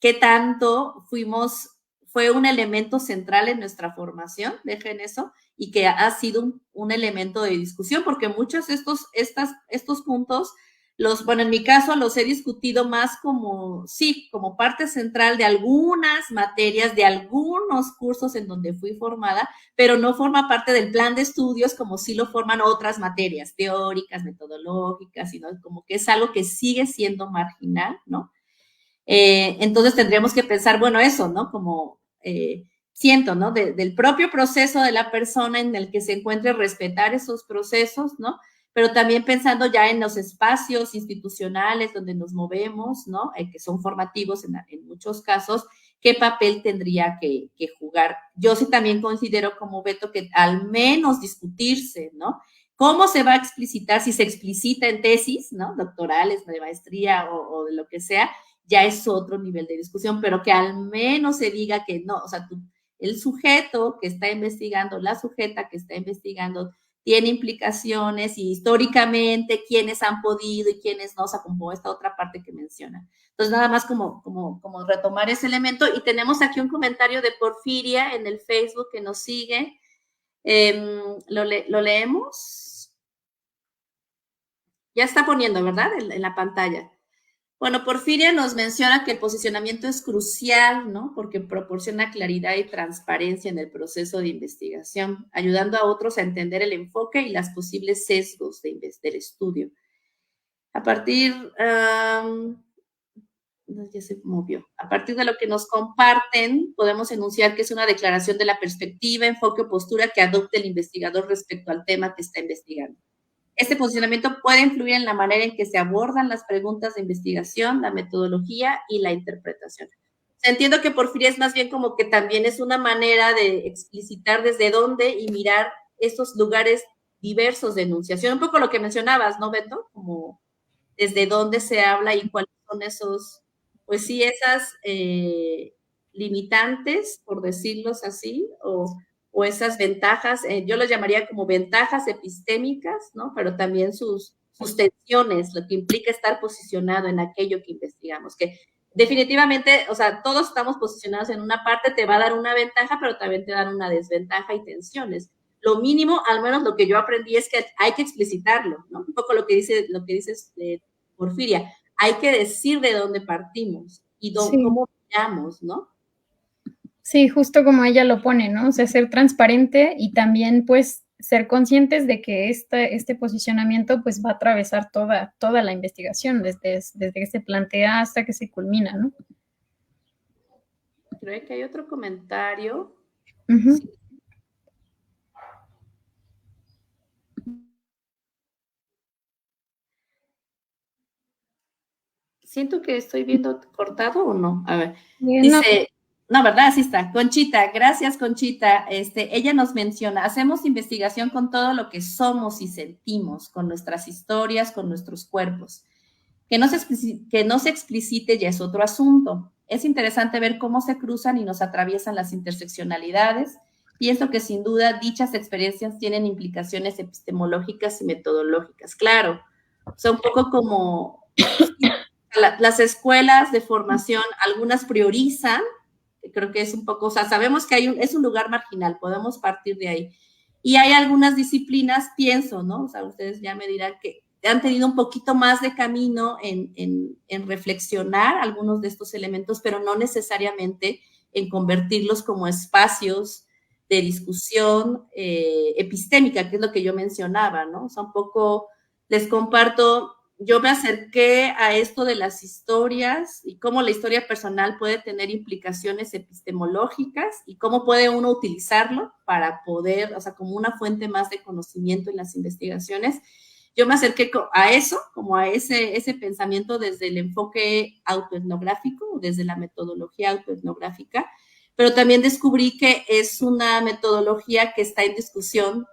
qué tanto fue un elemento central en nuestra formación, dejen eso, y que ha sido un elemento de discusión, porque muchos de estos puntos, bueno, en mi caso los he discutido más como parte central de algunas materias, de algunos cursos en donde fui formada, pero no forma parte del plan de estudios como sí lo forman otras materias teóricas, metodológicas, sino como que es algo que sigue siendo marginal, ¿no? Entonces tendríamos que pensar, bueno, eso, ¿no? Como siento, ¿no? Del propio proceso de la persona en el que se encuentre, respetar esos procesos, ¿no? Pero también pensando ya en los espacios institucionales donde nos movemos, ¿no? Que son formativos en muchos casos, ¿qué papel tendría que jugar? Yo sí también considero como Beto que al menos discutirse, ¿no? ¿Cómo se va a explicitar? Si se explicita en tesis, ¿no? Doctorales, de maestría o de lo que sea, ya es otro nivel de discusión, pero que al menos se diga que no, o sea, el sujeto que está investigando, la sujeta que está investigando, tiene implicaciones y históricamente quiénes han podido y quiénes no, o sea, como esta otra parte que menciona. Entonces, nada más como retomar ese elemento. Y tenemos aquí un comentario de Porfiria en el Facebook que nos sigue. ¿Lo leemos? Ya está poniendo, ¿verdad? En la pantalla. Bueno, Porfiria nos menciona que el posicionamiento es crucial, ¿no? Porque proporciona claridad y transparencia en el proceso de investigación, ayudando a otros a entender el enfoque y las posibles sesgos del estudio. A partir, ya se movió. A partir de lo que nos comparten, podemos enunciar que es una declaración de la perspectiva, enfoque o postura que adopte el investigador respecto al tema que está investigando. Este posicionamiento puede influir en la manera en que se abordan las preguntas de investigación, la metodología y la interpretación. Entiendo que Porfiria es más bien como que también es una manera de explicitar desde dónde y mirar esos lugares diversos de enunciación. Un poco lo que mencionabas, ¿no, Beto? Como desde dónde se habla y cuáles son pues sí, esas limitantes, por decirlos así, o esas ventajas, yo las llamaría como ventajas epistémicas, ¿no? Pero también sus tensiones, lo que implica estar posicionado en aquello que investigamos, que definitivamente, o sea, todos estamos posicionados en una parte, te va a dar una ventaja, pero también te dan una desventaja y tensiones. Lo mínimo, al menos lo que yo aprendí, es que hay que explicitarlo, ¿no? Un poco lo que dices Porfiria, hay que decir de dónde partimos y cómo miramos, ¿no? Sí, justo como ella lo pone, ¿no? O sea, ser transparente y también, pues, ser conscientes de que este posicionamiento, pues, va a atravesar toda la investigación, desde que se plantea hasta que se culmina, ¿no? Creo que hay otro comentario. Uh-huh. Sí. Siento que estoy viendo cortado o no. A ver, dice, no, ¿verdad? Así está. Conchita, gracias, Conchita. Ella nos menciona, hacemos investigación con todo lo que somos y sentimos, con nuestras historias, con nuestros cuerpos. Que no se explicite ya es otro asunto. Es interesante ver cómo se cruzan y nos atraviesan las interseccionalidades. Pienso que sin duda dichas experiencias tienen implicaciones epistemológicas y metodológicas. Claro, o sea, un poco como las escuelas de formación, algunas priorizan, creo que es un poco, o sea, sabemos que es un lugar marginal, podemos partir de ahí. Y hay algunas disciplinas, pienso, ¿no? O sea, ustedes ya me dirán que han tenido un poquito más de camino en reflexionar algunos de estos elementos, pero no necesariamente en convertirlos como espacios de discusión epistémica, que es lo que yo mencionaba, ¿no? O sea, un poco les comparto, yo me acerqué a esto de las historias y cómo la historia personal puede tener implicaciones epistemológicas y cómo puede uno utilizarlo para poder, o sea, como una fuente más de conocimiento en las investigaciones. Yo me acerqué a eso, como a ese pensamiento desde el enfoque autoetnográfico, desde la metodología autoetnográfica, pero también descubrí que es una metodología que está en discusión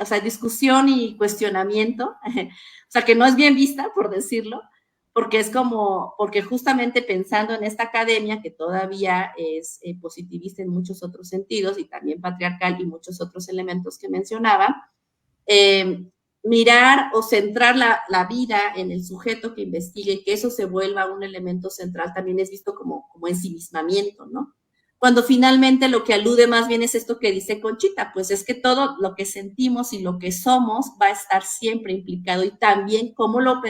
o sea, discusión y cuestionamiento, o sea, que no es bien vista, por decirlo, porque justamente pensando en esta academia que todavía es positivista en muchos otros sentidos y también patriarcal y muchos otros elementos que mencionaba, mirar o centrar la vida en el sujeto que investigue y que eso se vuelva un elemento central también es visto como ensimismamiento, ¿no? Cuando finalmente lo que alude más bien es esto que dice Conchita, pues es que todo lo que sentimos y lo que somos va a estar siempre implicado y también cómo lo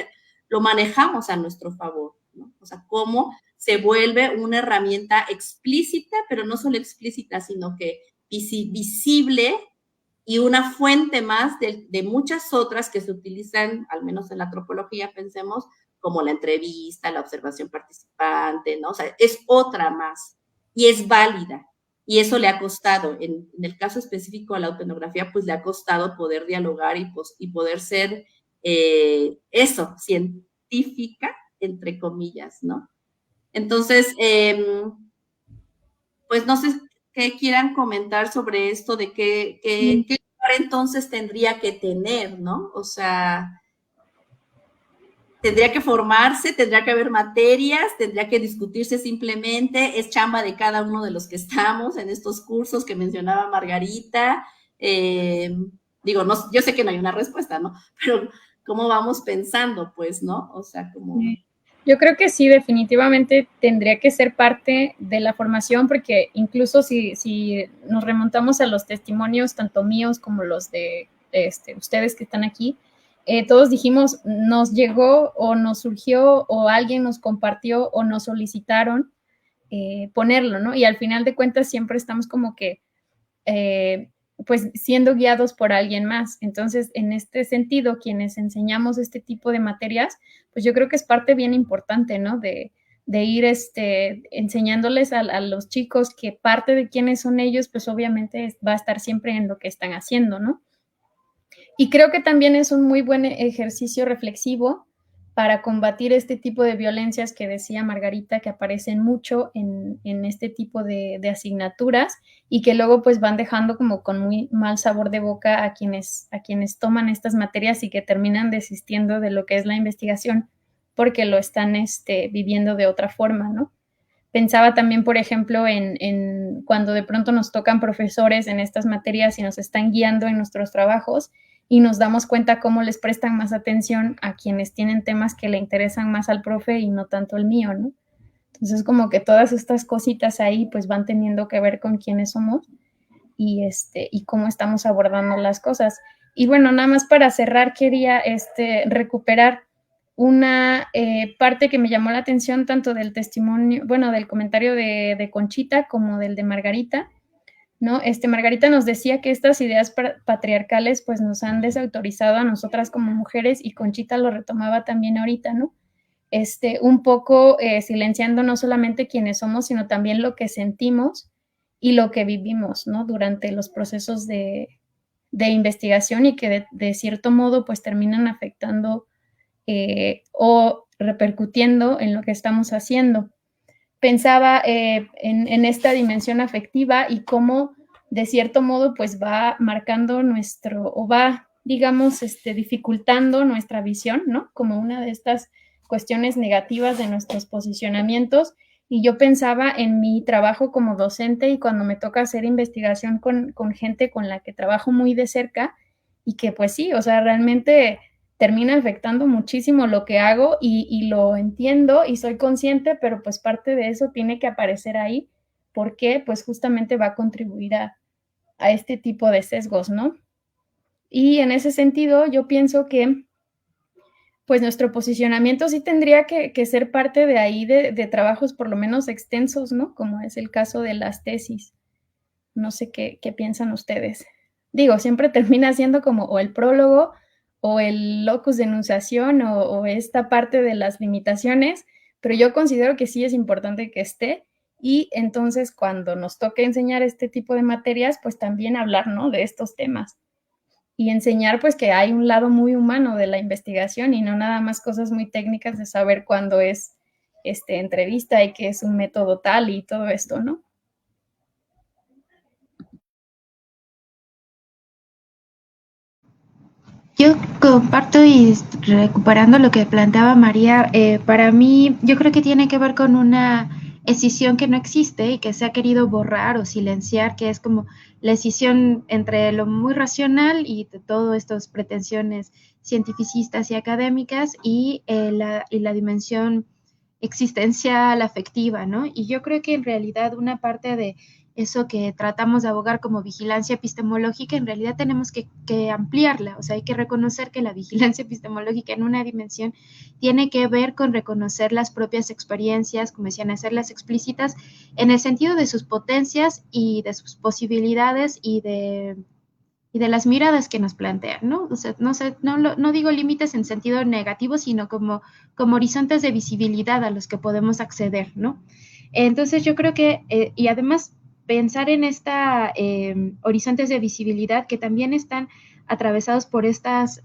manejamos a nuestro favor, ¿no? O sea, cómo se vuelve una herramienta explícita, pero no solo explícita, sino que visible y una fuente más de muchas otras que se utilizan, al menos en la antropología, pensemos, como la entrevista, la observación participante, ¿no? O sea, es otra más y es válida. Y eso le ha costado, en el caso específico de la autoetnografía, pues le ha costado poder dialogar y poder ser eso, científica, entre comillas, ¿no? Entonces, pues no sé qué quieran comentar sobre esto de qué lugar entonces tendría que tener, ¿no? O sea, tendría que formarse, tendría que haber materias, tendría que discutirse simplemente, es chamba de cada uno de los que estamos en estos cursos que mencionaba Margarita. Digo, no, yo sé que no hay una respuesta, ¿no? Pero ¿cómo vamos pensando, pues, no? O sea, como... Yo creo que sí, definitivamente tendría que ser parte de la formación, porque incluso si nos remontamos a los testimonios, tanto míos como los de ustedes que están aquí, todos dijimos, nos llegó o nos surgió o alguien nos compartió o nos solicitaron ponerlo, ¿no? Y al final de cuentas siempre estamos como que pues siendo guiados por alguien más. Entonces, en este sentido, quienes enseñamos este tipo de materias, pues yo creo que es parte bien importante, ¿no? De ir enseñándoles a los chicos que parte de quiénes son ellos, pues obviamente va a estar siempre en lo que están haciendo, ¿no? Y creo que también es un muy buen ejercicio reflexivo para combatir este tipo de violencias que decía Margarita, que aparecen mucho en este tipo de asignaturas y que luego pues van dejando como con muy mal sabor de boca a quienes toman estas materias y que terminan desistiendo de lo que es la investigación porque lo están viviendo de otra forma, ¿no? Pensaba también, por ejemplo, en cuando de pronto nos tocan profesores en estas materias y nos están guiando en nuestros trabajos y nos damos cuenta cómo les prestan más atención a quienes tienen temas que le interesan más al profe y no tanto el mío, ¿no? Entonces, como que todas estas cositas ahí pues van teniendo que ver con quiénes somos y cómo estamos abordando las cosas. Y bueno, nada más para cerrar, quería recuperar una parte que me llamó la atención tanto del testimonio, bueno, del comentario de Conchita como del de Margarita, ¿no? Margarita nos decía que estas ideas patriarcales pues nos han desautorizado a nosotras como mujeres y Conchita lo retomaba también ahorita, ¿no? Un poco silenciando no solamente quiénes somos, sino también lo que sentimos y lo que vivimos, ¿no? Durante los procesos de investigación y que de cierto modo pues terminan afectando o repercutiendo en lo que estamos haciendo. Pensaba en esta dimensión afectiva y cómo de cierto modo pues va marcando o va, digamos, dificultando nuestra visión, ¿no? Como una de estas cuestiones negativas de nuestros posicionamientos. Y yo pensaba en mi trabajo como docente y cuando me toca hacer investigación con gente con la que trabajo muy de cerca y que pues sí, o sea, realmente termina afectando muchísimo lo que hago y lo entiendo y soy consciente, pero pues parte de eso tiene que aparecer ahí porque pues justamente va a contribuir a este tipo de sesgos, ¿no? Y en ese sentido yo pienso que pues nuestro posicionamiento sí tendría que ser parte de ahí de trabajos por lo menos extensos, ¿no? Como es el caso de las tesis. No sé qué piensan ustedes. Digo, siempre termina siendo como o el prólogo o el locus de enunciación o esta parte de las limitaciones, pero yo considero que sí es importante que esté y entonces cuando nos toque enseñar este tipo de materias, pues también hablar, ¿no? De estos temas y enseñar pues que hay un lado muy humano de la investigación y no nada más cosas muy técnicas de saber cuándo es entrevista y que es un método tal y todo esto, ¿no? Yo comparto y recuperando lo que planteaba María, para mí yo creo que tiene que ver con una escisión que no existe y que se ha querido borrar o silenciar, que es como la escisión entre lo muy racional y de todas estas pretensiones cientificistas y académicas y la dimensión existencial, afectiva, ¿no? Y yo creo que en realidad una parte de eso que tratamos de abogar como vigilancia epistemológica, en realidad tenemos que ampliarla, o sea, hay que reconocer que la vigilancia epistemológica en una dimensión tiene que ver con reconocer las propias experiencias, como decían, hacerlas explícitas en el sentido de sus potencias y de sus posibilidades y de las miradas que nos plantean, ¿no? O sea, no digo límites en sentido negativo, sino como horizontes de visibilidad a los que podemos acceder, ¿no? Entonces yo creo que, y además pensar en esta horizontes de visibilidad que también están atravesados por estas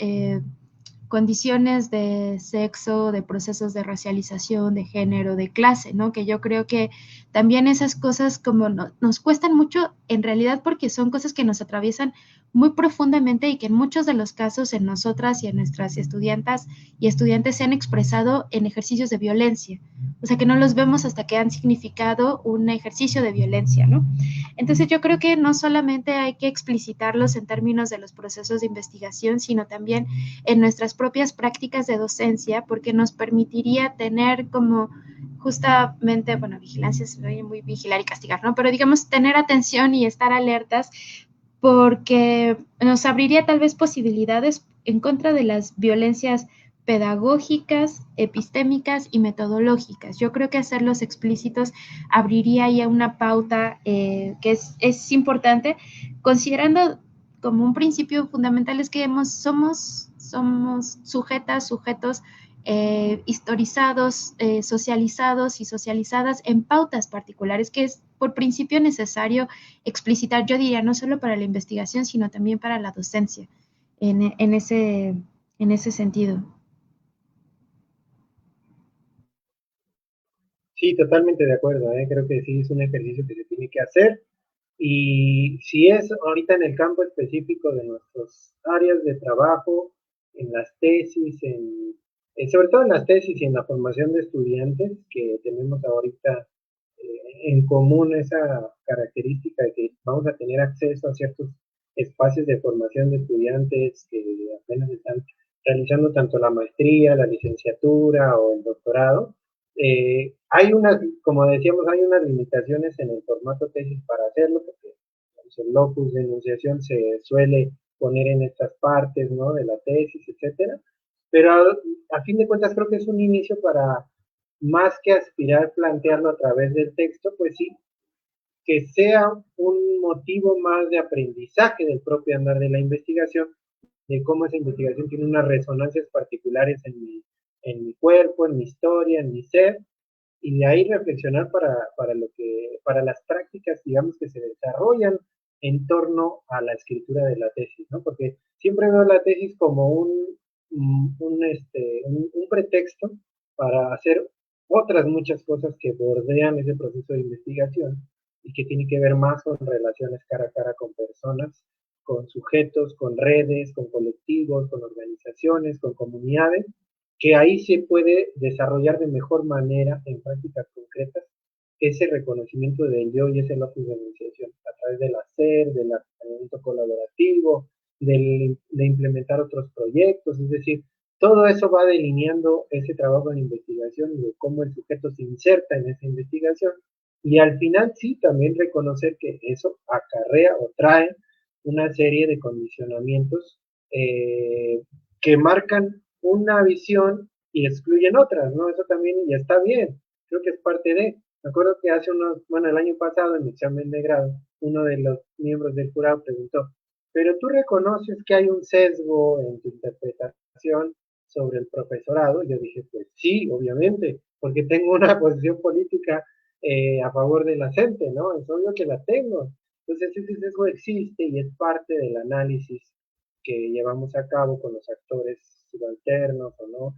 condiciones de sexo, de procesos de racialización, de género, de clase, ¿no? Que yo creo que también esas cosas como nos cuestan mucho en realidad porque son cosas que nos atraviesan muy profundamente y que en muchos de los casos en nosotras y en nuestras estudiantas y estudiantes se han expresado en ejercicios de violencia. O sea, que no los vemos hasta que han significado un ejercicio de violencia, ¿no? Entonces yo creo que no solamente hay que explicitarlos en términos de los procesos de investigación, sino también en nuestras propias prácticas de docencia, porque nos permitiría tener como justamente, bueno, vigilancia se oye muy vigilar y castigar, ¿no? Pero digamos, tener atención y estar alertas porque nos abriría tal vez posibilidades en contra de las violencias pedagógicas, epistémicas y metodológicas. Yo creo que hacerlos explícitos abriría ya una pauta que es importante, considerando como un principio fundamental es que somos sujetas, sujetos historizados, socializados y socializadas en pautas particulares, que es por principio necesario explicitar, yo diría, no solo para la investigación, sino también para la docencia, en ese sentido. Sí, totalmente de acuerdo, ¿eh? Creo que sí es un ejercicio que se tiene que hacer. Y si es ahorita en el campo específico de nuestras áreas de trabajo, en las tesis, sobre todo en las tesis y en la formación de estudiantes que tenemos ahorita en común esa característica de que vamos a tener acceso a ciertos espacios de formación de estudiantes que apenas están realizando tanto la maestría, la licenciatura o el doctorado. Hay unas, como decíamos, hay unas limitaciones en el formato tesis para hacerlo, porque el locus de enunciación se suele poner en estas partes, ¿no? De la tesis, etcétera. Pero a fin de cuentas creo que es un inicio para, más que aspirar plantearlo a través del texto, pues sí, que sea un motivo más de aprendizaje del propio andar de la investigación, de cómo esa investigación tiene unas resonancias particulares en mi cuerpo, en mi historia, en mi ser, y de ahí reflexionar para las prácticas, digamos, que se desarrollan en torno a la escritura de la tesis, ¿no? Porque siempre veo la tesis como un pretexto para hacer otras muchas cosas que bordean ese proceso de investigación y que tiene que ver más con relaciones cara a cara con personas, con sujetos, con redes, con colectivos, con organizaciones, con comunidades, que ahí se puede desarrollar de mejor manera en prácticas concretas ese reconocimiento del yo y ese locus de enunciación a través del hacer, del acompañamiento colaborativo, de implementar otros proyectos, es decir, todo eso va delineando ese trabajo de investigación y de cómo el sujeto se inserta en esa investigación y al final sí también reconocer que eso acarrea o trae una serie de condicionamientos que marcan una visión y excluyen otras, ¿no? Eso también ya está bien, creo que es parte de. Me acuerdo que el año pasado en mi examen de grado, uno de los miembros del jurado preguntó, pero tú reconoces que hay un sesgo en tu interpretación sobre el profesorado. Yo dije, pues sí, obviamente, porque tengo una posición política a favor de la gente, ¿no? Es obvio que la tengo. Entonces ese sesgo existe y es parte del análisis que llevamos a cabo con los actores subalternos o no,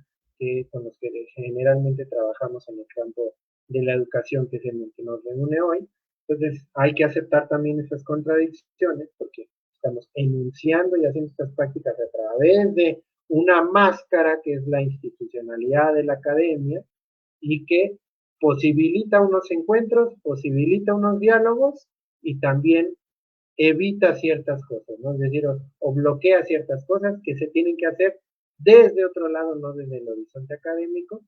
con los que generalmente trabajamos en el campo de la educación, que es el que nos reúne hoy. Entonces hay que aceptar también esas contradicciones porque estamos enunciando y haciendo estas prácticas a través de una máscara que es la institucionalidad de la academia y que posibilita unos encuentros, posibilita unos diálogos y también evita ciertas cosas, ¿no? Es decir, o bloquea ciertas cosas que se tienen que hacer desde otro lado, no desde el horizonte académico,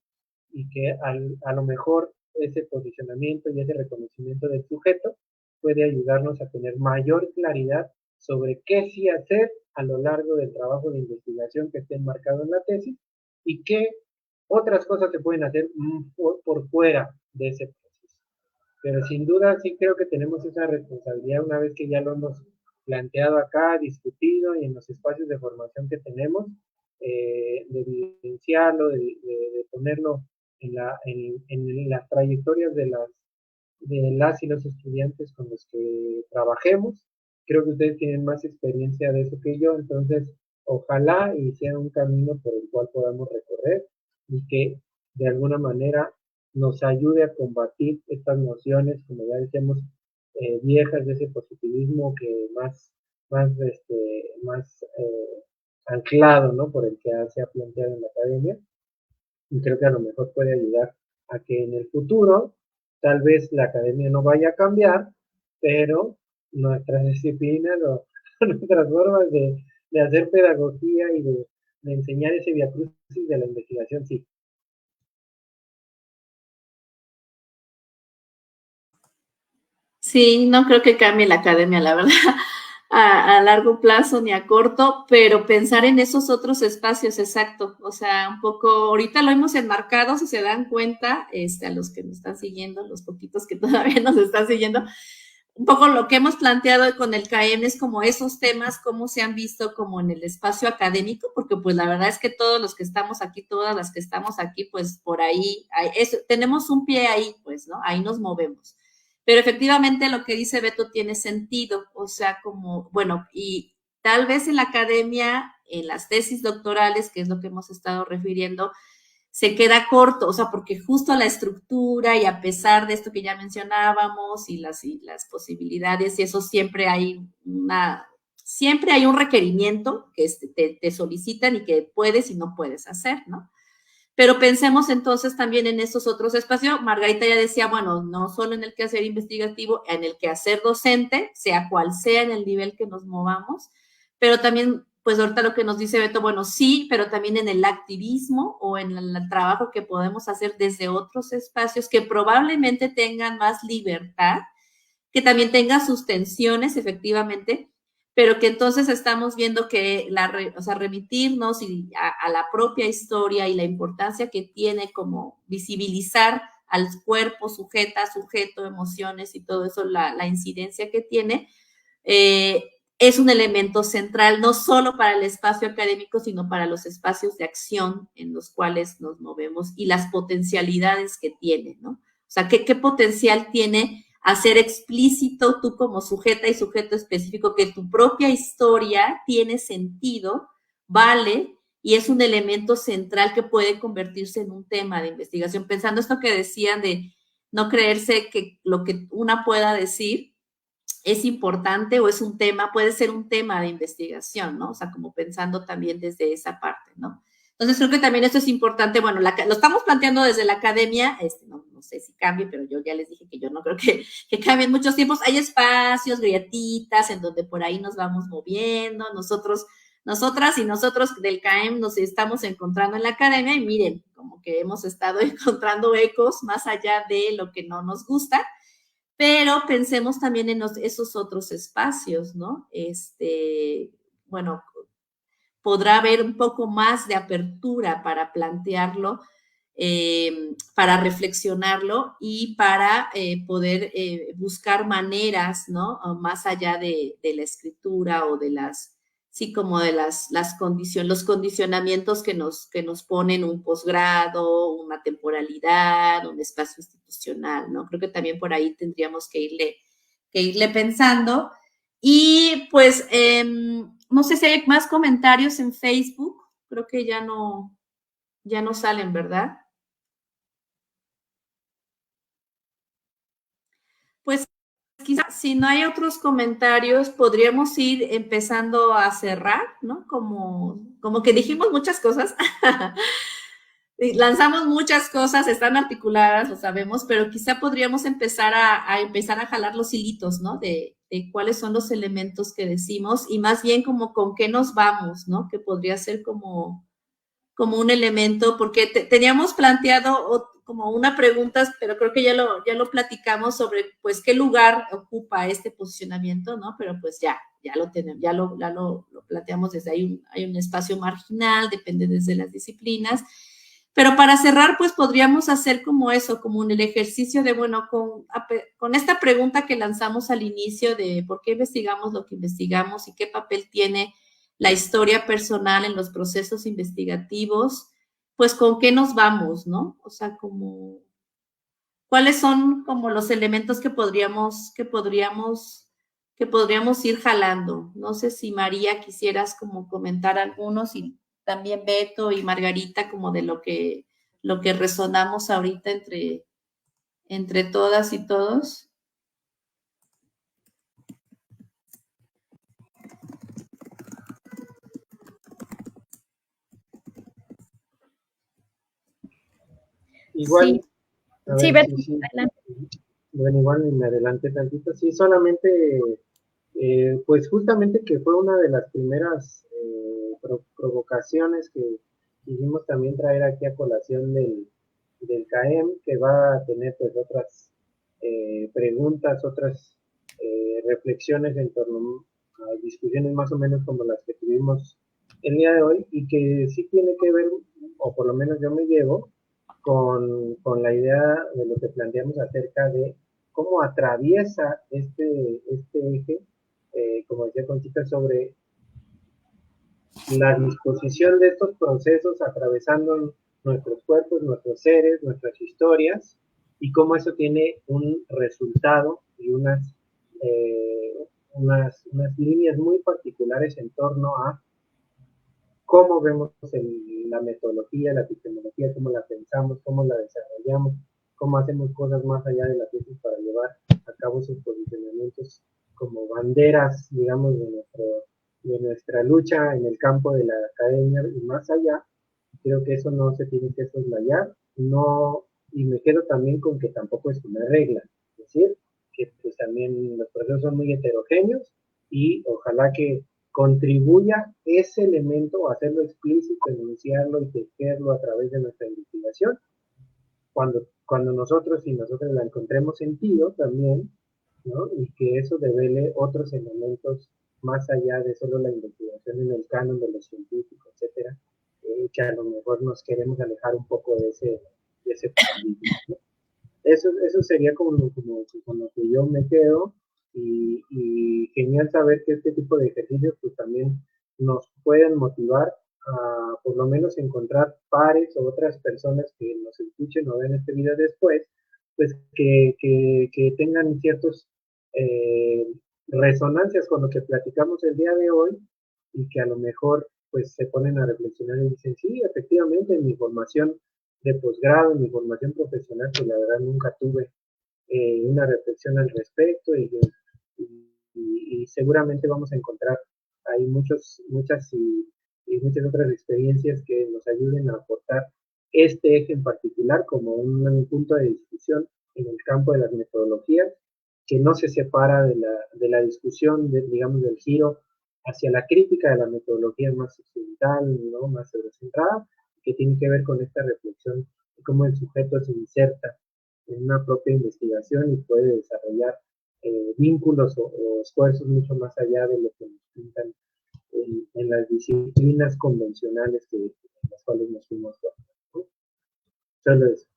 y que a lo mejor ese posicionamiento y ese reconocimiento del sujeto puede ayudarnos a tener mayor claridad sobre qué sí hacer a lo largo del trabajo de investigación que esté enmarcado en la tesis y qué otras cosas se pueden hacer por fuera de ese proceso. Pero sin duda sí creo que tenemos esa responsabilidad una vez que ya lo hemos planteado acá, discutido y en los espacios de formación que tenemos, de evidenciarlo, de ponerlo en las trayectorias de las y los estudiantes con los que trabajemos. Creo que ustedes tienen más experiencia de eso que yo, entonces ojalá y sea un camino por el cual podamos recorrer y que de alguna manera nos ayude a combatir estas nociones, como ya decíamos, viejas de ese positivismo que más anclado, ¿no? Por el que se ha planteado en la academia. Y creo que a lo mejor puede ayudar a que en el futuro tal vez la academia no vaya a cambiar, pero nuestras disciplinas o nuestras formas de hacer pedagogía y de enseñar ese viacrucis de la investigación, sí. Sí, no creo que cambie la academia, la verdad, a largo plazo ni a corto, pero pensar en esos otros espacios, exacto. O sea, un poco, ahorita lo hemos enmarcado, si se dan cuenta, a los que nos están siguiendo, los poquitos que todavía nos están siguiendo, un poco lo que hemos planteado con el CAEM es como esos temas, cómo se han visto como en el espacio académico, porque pues la verdad es que todos los que estamos aquí, todas las que estamos aquí, pues por ahí, tenemos un pie ahí, pues, ¿no? Ahí nos movemos. Pero efectivamente lo que dice Beto tiene sentido, o sea, como, bueno, y tal vez en la academia, en las tesis doctorales, que es lo que hemos estado refiriendo, se queda corto, o sea, porque justo la estructura y a pesar de esto que ya mencionábamos y las posibilidades y eso siempre hay un requerimiento que te solicitan y que puedes y no puedes hacer, ¿no? Pero pensemos entonces también en estos otros espacios. Margarita ya decía, bueno, no solo en el quehacer investigativo, en el quehacer docente, sea cual sea en el nivel que nos movamos, pero también, pues ahorita lo que nos dice Beto, bueno, sí, pero también en el activismo o en el trabajo que podemos hacer desde otros espacios que probablemente tengan más libertad, que también tengan sus tensiones, efectivamente, pero que entonces estamos viendo que o sea, remitirnos a la propia historia y la importancia que tiene como visibilizar al cuerpo, sujeto, emociones y todo eso, la incidencia que tiene, es un elemento central, no solo para el espacio académico, sino para los espacios de acción en los cuales nos movemos y las potencialidades que tiene, ¿no? O sea, ¿qué potencial tiene hacer explícito tú como sujeta y sujeto específico que tu propia historia tiene sentido, vale, y es un elemento central que puede convertirse en un tema de investigación? Pensando esto que decían de no creerse que lo que una pueda decir es importante o es un tema, puede ser un tema de investigación, ¿no? O sea, como pensando también desde esa parte, ¿no? Entonces creo que también esto es importante, bueno, lo estamos planteando desde la academia, no sé si cambie, pero yo ya les dije que yo no creo que cambien muchos tiempos. Hay espacios, grietitas, en donde por ahí nos vamos moviendo, nosotras y nosotros del CAEM nos estamos encontrando en la academia y miren, como que hemos estado encontrando ecos más allá de lo que no nos gusta, pero pensemos también en esos otros espacios, ¿no? Bueno, podrá haber un poco más de apertura para plantearlo, para reflexionarlo y para poder buscar maneras, ¿no? Más allá de la escritura o de las, sí, como de las condiciones, los condicionamientos que nos ponen un posgrado, una temporalidad, un espacio institucional, ¿no? Creo que también por ahí tendríamos que irle pensando. Y pues, no sé si hay más comentarios en Facebook, creo que ya no salen, ¿verdad? Pues quizás si no hay otros comentarios, podríamos ir empezando a cerrar, ¿no? Como que dijimos muchas cosas, lanzamos muchas cosas, están articuladas, lo sabemos, pero quizá podríamos empezar a jalar los hilitos, ¿no? De cuáles son los elementos que decimos y más bien como con qué nos vamos, ¿no? Que podría ser como un elemento, porque teníamos planteado como una pregunta, pero creo que ya lo platicamos sobre, pues, qué lugar ocupa este posicionamiento, ¿no? Pero pues ya lo tenemos, ya lo planteamos desde ahí, hay un espacio marginal, depende desde las disciplinas. Pero para cerrar, pues podríamos hacer como eso, como el ejercicio de, bueno, con esta pregunta que lanzamos al inicio de por qué investigamos lo que investigamos y qué papel tiene la historia personal en los procesos investigativos, pues con qué nos vamos, ¿no? O sea, como, ¿cuáles son como los elementos que podríamos ir jalando? No sé si María quisieras como comentar algunos y también Beto y Margarita como de lo que resonamos ahorita entre todas y todos. Igual, sí, sí, Beto, adelante. Bueno, igual me adelanté tantito, sí, solamente, pues justamente que fue una de las primeras provocaciones que quisimos también traer aquí a colación del CAEM, que va a tener pues otras preguntas, otras reflexiones en torno a discusiones más o menos como las que tuvimos el día de hoy y que sí tiene que ver, o por lo menos yo me llevo, con la idea de lo que planteamos acerca de cómo atraviesa este eje, como decía Conchita, sobre la disposición de estos procesos atravesando nuestros cuerpos, nuestros seres, nuestras historias, y cómo eso tiene un resultado y unas líneas muy particulares en torno a cómo vemos la metodología, la epistemología, cómo la pensamos, cómo la desarrollamos, cómo hacemos cosas más allá de la tesis para llevar a cabo esos posicionamientos como banderas, digamos, de nuestra lucha en el campo de la academia y más allá, Creo que eso no se tiene que soslayar, no, y me quedo también con que tampoco es una regla, es decir, que pues también los procesos son muy heterogéneos y ojalá que contribuya ese elemento, hacerlo explícito, enunciarlo y tejerlo a través de nuestra investigación. Cuando nosotros y nosotros la encontremos sentido también, ¿no? Y que eso devele otros elementos más allá de solo la investigación en el canon de los científicos, etcétera, que a lo mejor nos queremos alejar un poco de ese paradigma, ¿no? Eso sería como con lo que yo me quedo y genial saber que este tipo de ejercicios pues también nos pueden motivar a por lo menos encontrar pares o otras personas que nos escuchen o vean este video después, pues que tengan ciertos resonancias con lo que platicamos el día de hoy y que a lo mejor pues se ponen a reflexionar y dicen, sí, efectivamente, en mi formación de posgrado, en mi formación profesional, pues la verdad nunca tuve una reflexión al respecto y seguramente vamos a encontrar ahí muchas y muchas otras experiencias que nos ayuden a aportar este eje en particular como un punto de discusión en el campo de las metodologías que no se separa de la discusión, digamos, del giro hacia la crítica de la metodología más occidental, ¿no? Más eurocentrada, que tiene que ver con esta reflexión de cómo el sujeto se inserta en una propia investigación y puede desarrollar vínculos o esfuerzos mucho más allá de lo que nos pintan en las disciplinas convencionales en las cuales nos fuimos formando, ¿no? Solo eso.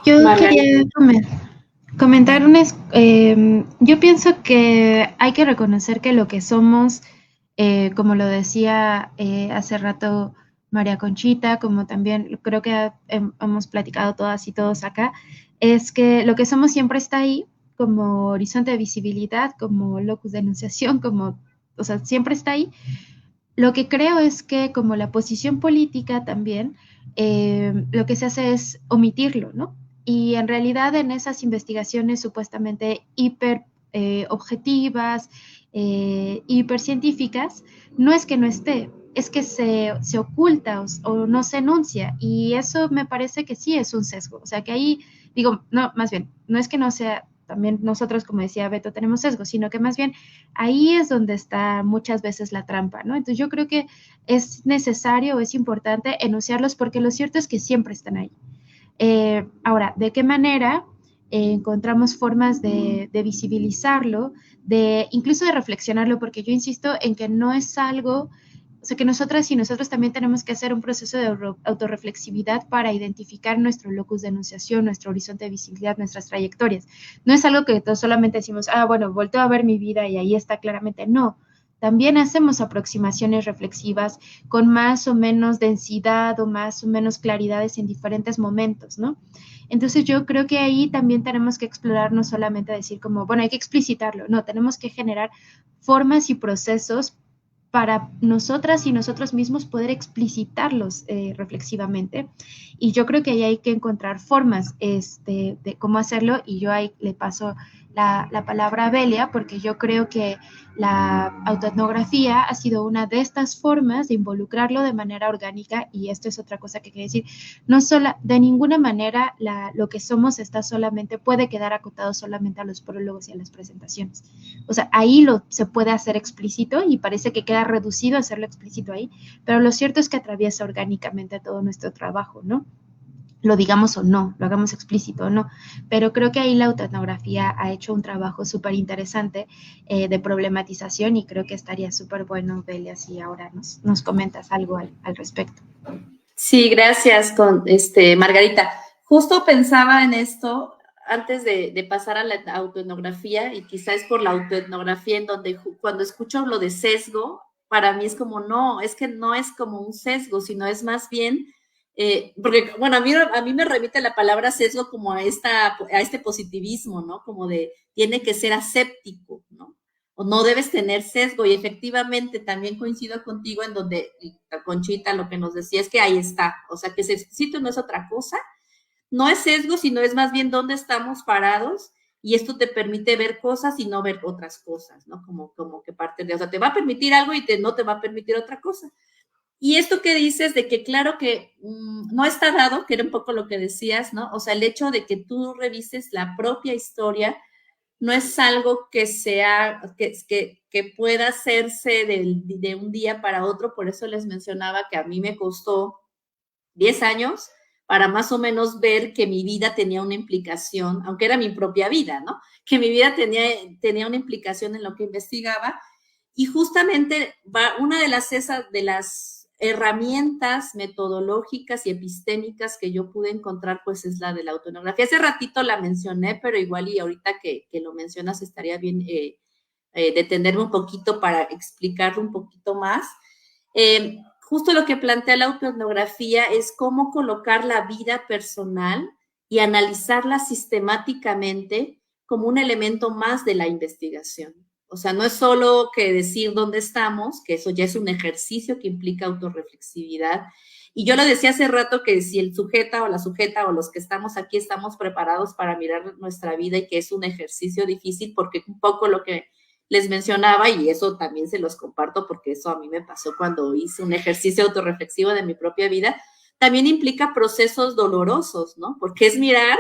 Yo quería comentar yo pienso que hay que reconocer que lo que somos, como lo decía hace rato María Conchita, como también creo que hemos platicado todas y todos acá, es que lo que somos siempre está ahí como horizonte de visibilidad, como locus de enunciación, o sea, siempre está ahí. Lo que creo es que como la posición política también, lo que se hace es omitirlo, ¿no? Y en realidad en esas investigaciones supuestamente hiper objetivas, hipercientíficas, no es que no esté, es que se oculta o no se enuncia. Y eso me parece que sí es un sesgo. O sea, que ahí, digo, no, más bien, no es que no sea, también nosotros, como decía Beto, tenemos sesgo, sino que más bien ahí es donde está muchas veces la trampa, ¿no? Entonces yo creo que es necesario o es importante enunciarlos porque lo cierto es que siempre están ahí. Ahora, ¿de qué manera encontramos formas de visibilizarlo, incluso de reflexionarlo? Porque yo insisto en que no es algo, o sea, que nosotras y nosotros también tenemos que hacer un proceso de autorreflexividad para identificar nuestro locus de enunciación, nuestro horizonte de visibilidad, nuestras trayectorias. No es algo que solamente decimos, bueno, volteo a ver mi vida y ahí está claramente. No, también hacemos aproximaciones reflexivas con más o menos densidad o más o menos claridades en diferentes momentos, ¿no? Entonces yo creo que ahí también tenemos que explorar, no solamente decir como, bueno, hay que explicitarlo, no, tenemos que generar formas y procesos para nosotras y nosotros mismos poder explicitarlos reflexivamente. Y yo creo que ahí hay que encontrar formas de cómo hacerlo y yo ahí le paso la palabra a Belia porque yo creo que la autoetnografía ha sido una de estas formas de involucrarlo de manera orgánica y esto es otra cosa que quiero decir, no solo, de ninguna manera lo que somos puede quedar acotado solamente a los prólogos y a las presentaciones. O sea, ahí se puede hacer explícito y parece que queda reducido a hacerlo explícito ahí, pero lo cierto es que atraviesa orgánicamente todo nuestro trabajo, ¿no? Lo digamos o no, lo hagamos explícito o no, pero creo que ahí la autoetnografía ha hecho un trabajo súper interesante de problematización y creo que estaría súper bueno, Belia, si ahora nos comentas algo al respecto. Sí, gracias, Margarita. Justo pensaba en esto antes de pasar a la autoetnografía y quizás es por la autoetnografía en donde cuando escucho lo de sesgo, para mí es como, no, es que no es como un sesgo, sino es más bien... porque, bueno, a mí me remite la palabra sesgo como a este positivismo, ¿no? Como de, tiene que ser aséptico, ¿no? O no debes tener sesgo, y efectivamente también coincido contigo en donde, Conchita, lo que nos decía es que ahí está, o sea, que ese explícito no es otra cosa, no es sesgo, sino es más bien dónde estamos parados y esto te permite ver cosas y no ver otras cosas, ¿no? Como que parte de, o sea, te va a permitir algo y no te va a permitir otra cosa. Y esto que dices de que claro que no está dado, que era un poco lo que decías, ¿no? O sea, el hecho de que tú revises la propia historia no es algo que sea, que pueda hacerse de un día para otro, por eso les mencionaba que a mí me costó 10 años para más o menos ver que mi vida tenía una implicación, aunque era mi propia vida, ¿no? Que mi vida tenía una implicación en lo que investigaba, y justamente una de las herramientas metodológicas y epistémicas que yo pude encontrar, pues es la de la autoetnografía. Hace ratito la mencioné, pero igual y ahorita que lo mencionas estaría bien detenerme un poquito para explicarlo un poquito más. Justo lo que plantea la autoetnografía es cómo colocar la vida personal y analizarla sistemáticamente como un elemento más de la investigación. O sea, no es solo que decir dónde estamos, que eso ya es un ejercicio que implica autorreflexividad. Y yo lo decía hace rato que si el sujeta o la sujeta o los que estamos aquí estamos preparados para mirar nuestra vida y que es un ejercicio difícil, porque un poco lo que les mencionaba, y eso también se los comparto porque eso a mí me pasó cuando hice un ejercicio autorreflexivo de mi propia vida, también implica procesos dolorosos, ¿no? Porque es mirar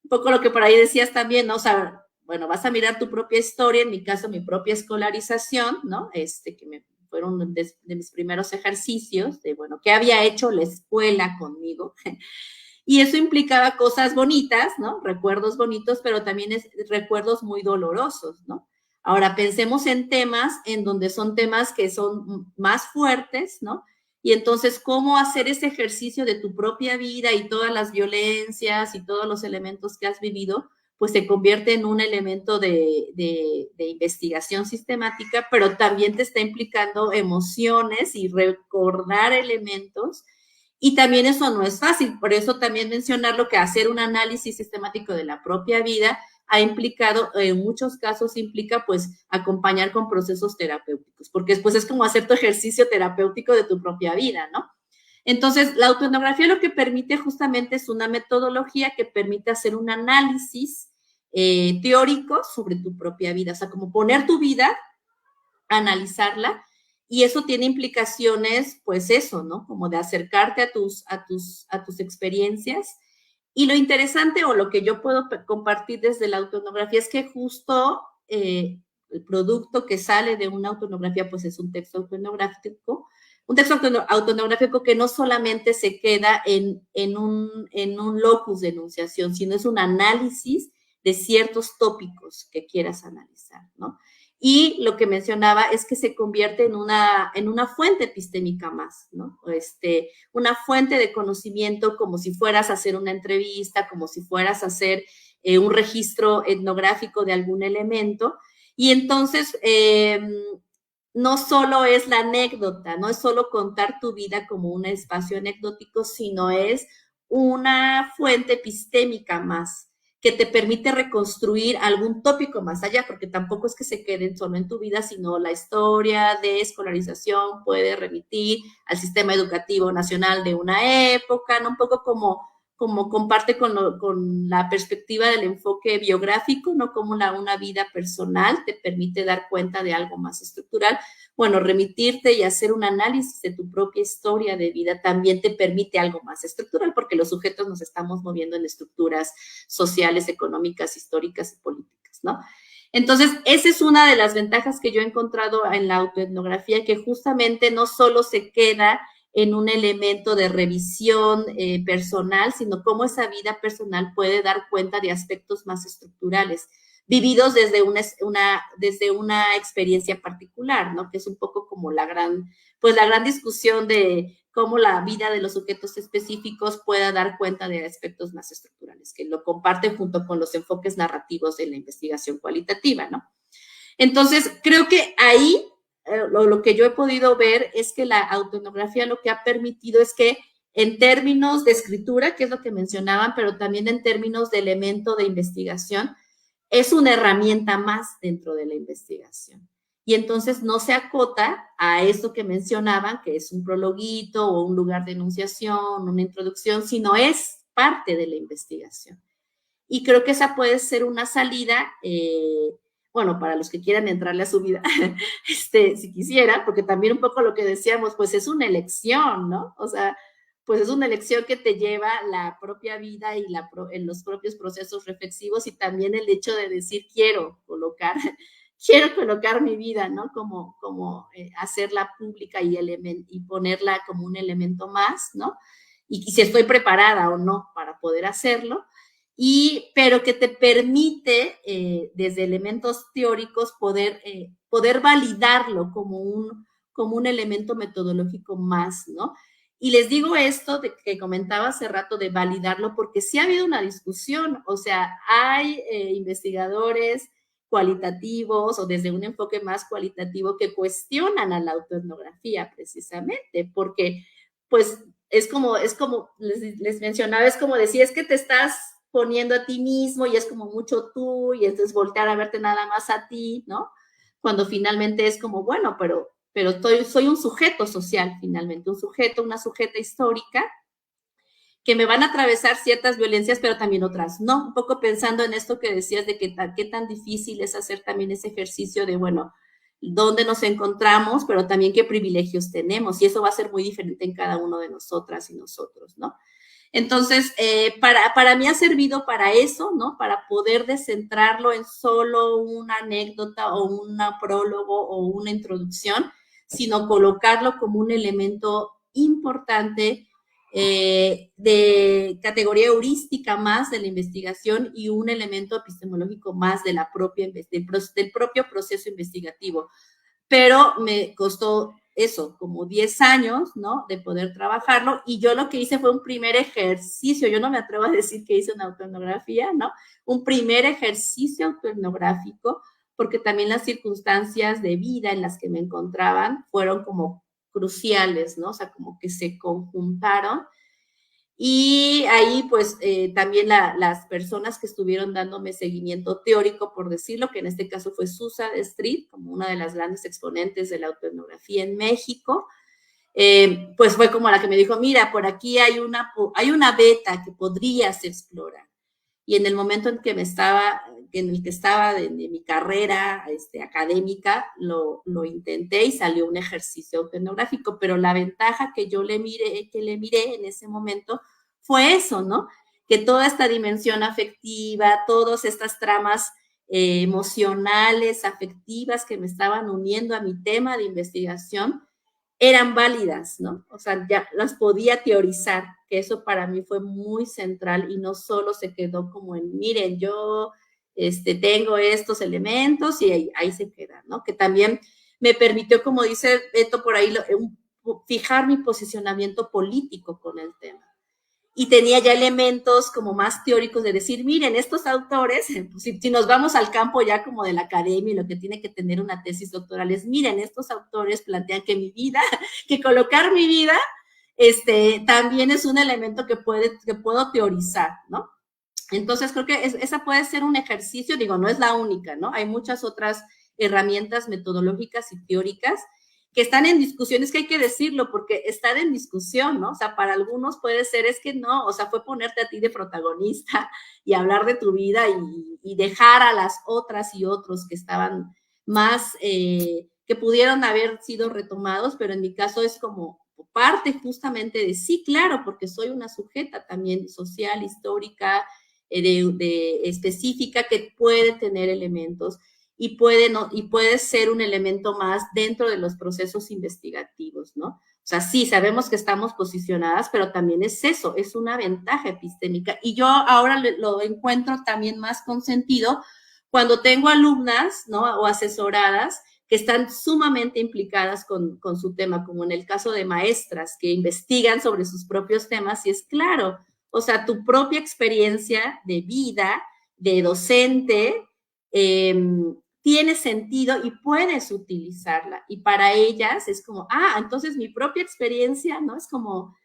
un poco lo que por ahí decías también, ¿no? O sea, bueno, vas a mirar tu propia historia, en mi caso, mi propia escolarización, ¿no? Que fueron de mis primeros ejercicios, de, bueno, ¿qué había hecho la escuela conmigo? Y eso implicaba cosas bonitas, ¿no? Recuerdos bonitos, pero también recuerdos muy dolorosos, ¿no? Ahora, pensemos en temas en donde son temas que son más fuertes, ¿no? Y entonces, ¿cómo hacer ese ejercicio de tu propia vida y todas las violencias y todos los elementos que has vivido? Pues se convierte en un elemento de investigación sistemática, pero también te está implicando emociones y recordar elementos. Y también eso no es fácil, por eso también mencionar lo que hacer un análisis sistemático de la propia vida ha implicado, en muchos casos implica pues acompañar con procesos terapéuticos, porque después es como hacer tu ejercicio terapéutico de tu propia vida, ¿no? Entonces, la autoetnografía lo que permite justamente es una metodología que permite hacer un análisis teórico sobre tu propia vida, o sea, como poner tu vida, analizarla, y eso tiene implicaciones, pues eso, ¿no? Como de acercarte a tus experiencias. Y lo interesante o lo que yo puedo compartir desde la autoetnografía es que justo el producto que sale de una autoetnografía, pues es un texto autoetnográfico, que no solamente se queda en un locus de enunciación, sino es un análisis de ciertos tópicos que quieras analizar, ¿no? Y lo que mencionaba es que se convierte en una fuente epistémica más, ¿no? Una fuente de conocimiento como si fueras a hacer una entrevista, como si fueras a hacer un registro etnográfico de algún elemento. Y entonces, no solo es la anécdota, no es solo contar tu vida como un espacio anecdótico, sino es una fuente epistémica más, que te permite reconstruir algún tópico más allá, porque tampoco es que se queden solo en tu vida, sino la historia de escolarización puede remitir al sistema educativo nacional de una época, ¿no? Un poco como comparte con la perspectiva del enfoque biográfico, no como una vida personal, te permite dar cuenta de algo más estructural. Bueno, remitirte y hacer un análisis de tu propia historia de vida también te permite algo más estructural, porque los sujetos nos estamos moviendo en estructuras sociales, económicas, históricas y políticas, ¿no? Entonces, esa es una de las ventajas que yo he encontrado en la autoetnografía, que justamente no solo se queda en un elemento de revisión personal, sino cómo esa vida personal puede dar cuenta de aspectos más estructurales, vividos desde una experiencia particular, ¿no? Que es un poco como la gran discusión de cómo la vida de los sujetos específicos pueda dar cuenta de aspectos más estructurales, que lo comparten junto con los enfoques narrativos en la investigación cualitativa, ¿no? Entonces, creo que ahí lo que yo he podido ver es que la autoetnografía lo que ha permitido es que en términos de escritura, que es lo que mencionaban, pero también en términos de elemento de investigación, es una herramienta más dentro de la investigación. Y entonces no se acota a eso que mencionaban, que es un prologuito o un lugar de enunciación, una introducción, sino es parte de la investigación. y creo que esa puede ser una salida, bueno, para los que quieran entrarle a su vida, si quisieran, porque también un poco lo que decíamos, pues es una elección, ¿no? O sea, pues es una elección que te lleva la propia vida y en los propios procesos reflexivos, y también el hecho de decir, quiero colocar mi vida, ¿no? Como hacerla pública y ponerla como un elemento más, ¿no? Y si estoy preparada o no para poder hacerlo, pero que te permite, desde elementos teóricos, poder validarlo como un elemento metodológico más, ¿no? Y les digo esto de que comentaba hace rato de validarlo, porque sí ha habido una discusión, o sea, hay investigadores cualitativos o desde un enfoque más cualitativo que cuestionan a la autoetnografía precisamente, porque pues es como les mencionaba, es como decir, es que te estás poniendo a ti mismo y es como mucho tú, y entonces voltear a verte nada más a ti, ¿no? Cuando finalmente es como, bueno, pero soy un sujeto social finalmente, una sujeta histórica, que me van a atravesar ciertas violencias, pero también otras no. Un poco pensando en esto que decías de qué tan difícil es hacer también ese ejercicio de, bueno, dónde nos encontramos, pero también qué privilegios tenemos, y eso va a ser muy diferente en cada uno de nosotras y nosotros, ¿no? Entonces, para mí ha servido para eso, ¿no? Para poder descentrarlo en solo una anécdota o un prólogo o una introducción, sino colocarlo como un elemento importante, de categoría heurística más de la investigación y un elemento epistemológico más de del propio proceso investigativo. Pero me costó eso, como 10 años, ¿no? De poder trabajarlo, y yo lo que hice fue un primer ejercicio, yo no me atrevo a decir que hice una autoetnografía, ¿no? Un primer ejercicio autoetnográfico, porque también las circunstancias de vida en las que me encontraban fueron como cruciales, ¿no? O sea, como que se conjuntaron. Y ahí, pues, también las personas que estuvieron dándome seguimiento teórico, por decirlo, que en este caso fue Susan Street, como una de las grandes exponentes de la autoetnografía en México, pues fue como la que me dijo, mira, por aquí hay una beta que podrías explorar. Y en el momento en el que estaba de mi carrera académica, lo intenté y salió un ejercicio autoetnográfico, pero la ventaja que le miré en ese momento fue eso, ¿no? Que toda esta dimensión afectiva, todas estas tramas emocionales, afectivas que me estaban uniendo a mi tema de investigación, eran válidas, ¿no? O sea, ya las podía teorizar, que eso para mí fue muy central, y no solo se quedó como en, miren, yo tengo estos elementos y ahí se queda, ¿no? Que también me permitió, como dice Beto por ahí, fijar mi posicionamiento político con el tema. Y tenía ya elementos como más teóricos de decir, miren, estos autores, pues, si nos vamos al campo ya como de la academia y lo que tiene que tener una tesis doctoral es, miren, estos autores plantean que que colocar mi vida, también es un elemento que puedo teorizar, ¿no? Entonces creo que esa puede ser un ejercicio, digo, no es la única, ¿no? Hay muchas otras herramientas metodológicas y teóricas que están en discusión, es que hay que decirlo, porque están en discusión, ¿no? O sea, para algunos puede ser, es que no, o sea, fue ponerte a ti de protagonista y hablar de tu vida y dejar a las otras y otros que estaban más, que pudieron haber sido retomados, pero en mi caso es como parte justamente de, sí, claro, porque soy una sujeta también social, histórica, específica, que puede tener elementos y puede ser un elemento más dentro de los procesos investigativos, ¿no? O sea, sí, sabemos que estamos posicionadas, pero también es eso, es una ventaja epistémica. Y yo ahora lo encuentro también más con sentido cuando tengo alumnas, ¿no? O asesoradas que están sumamente implicadas con su tema, como en el caso de maestras que investigan sobre sus propios temas, y es claro, o sea, tu propia experiencia de vida, de docente, tiene sentido y puedes utilizarla. Y para ellas es como, entonces mi propia experiencia, ¿no? Es como,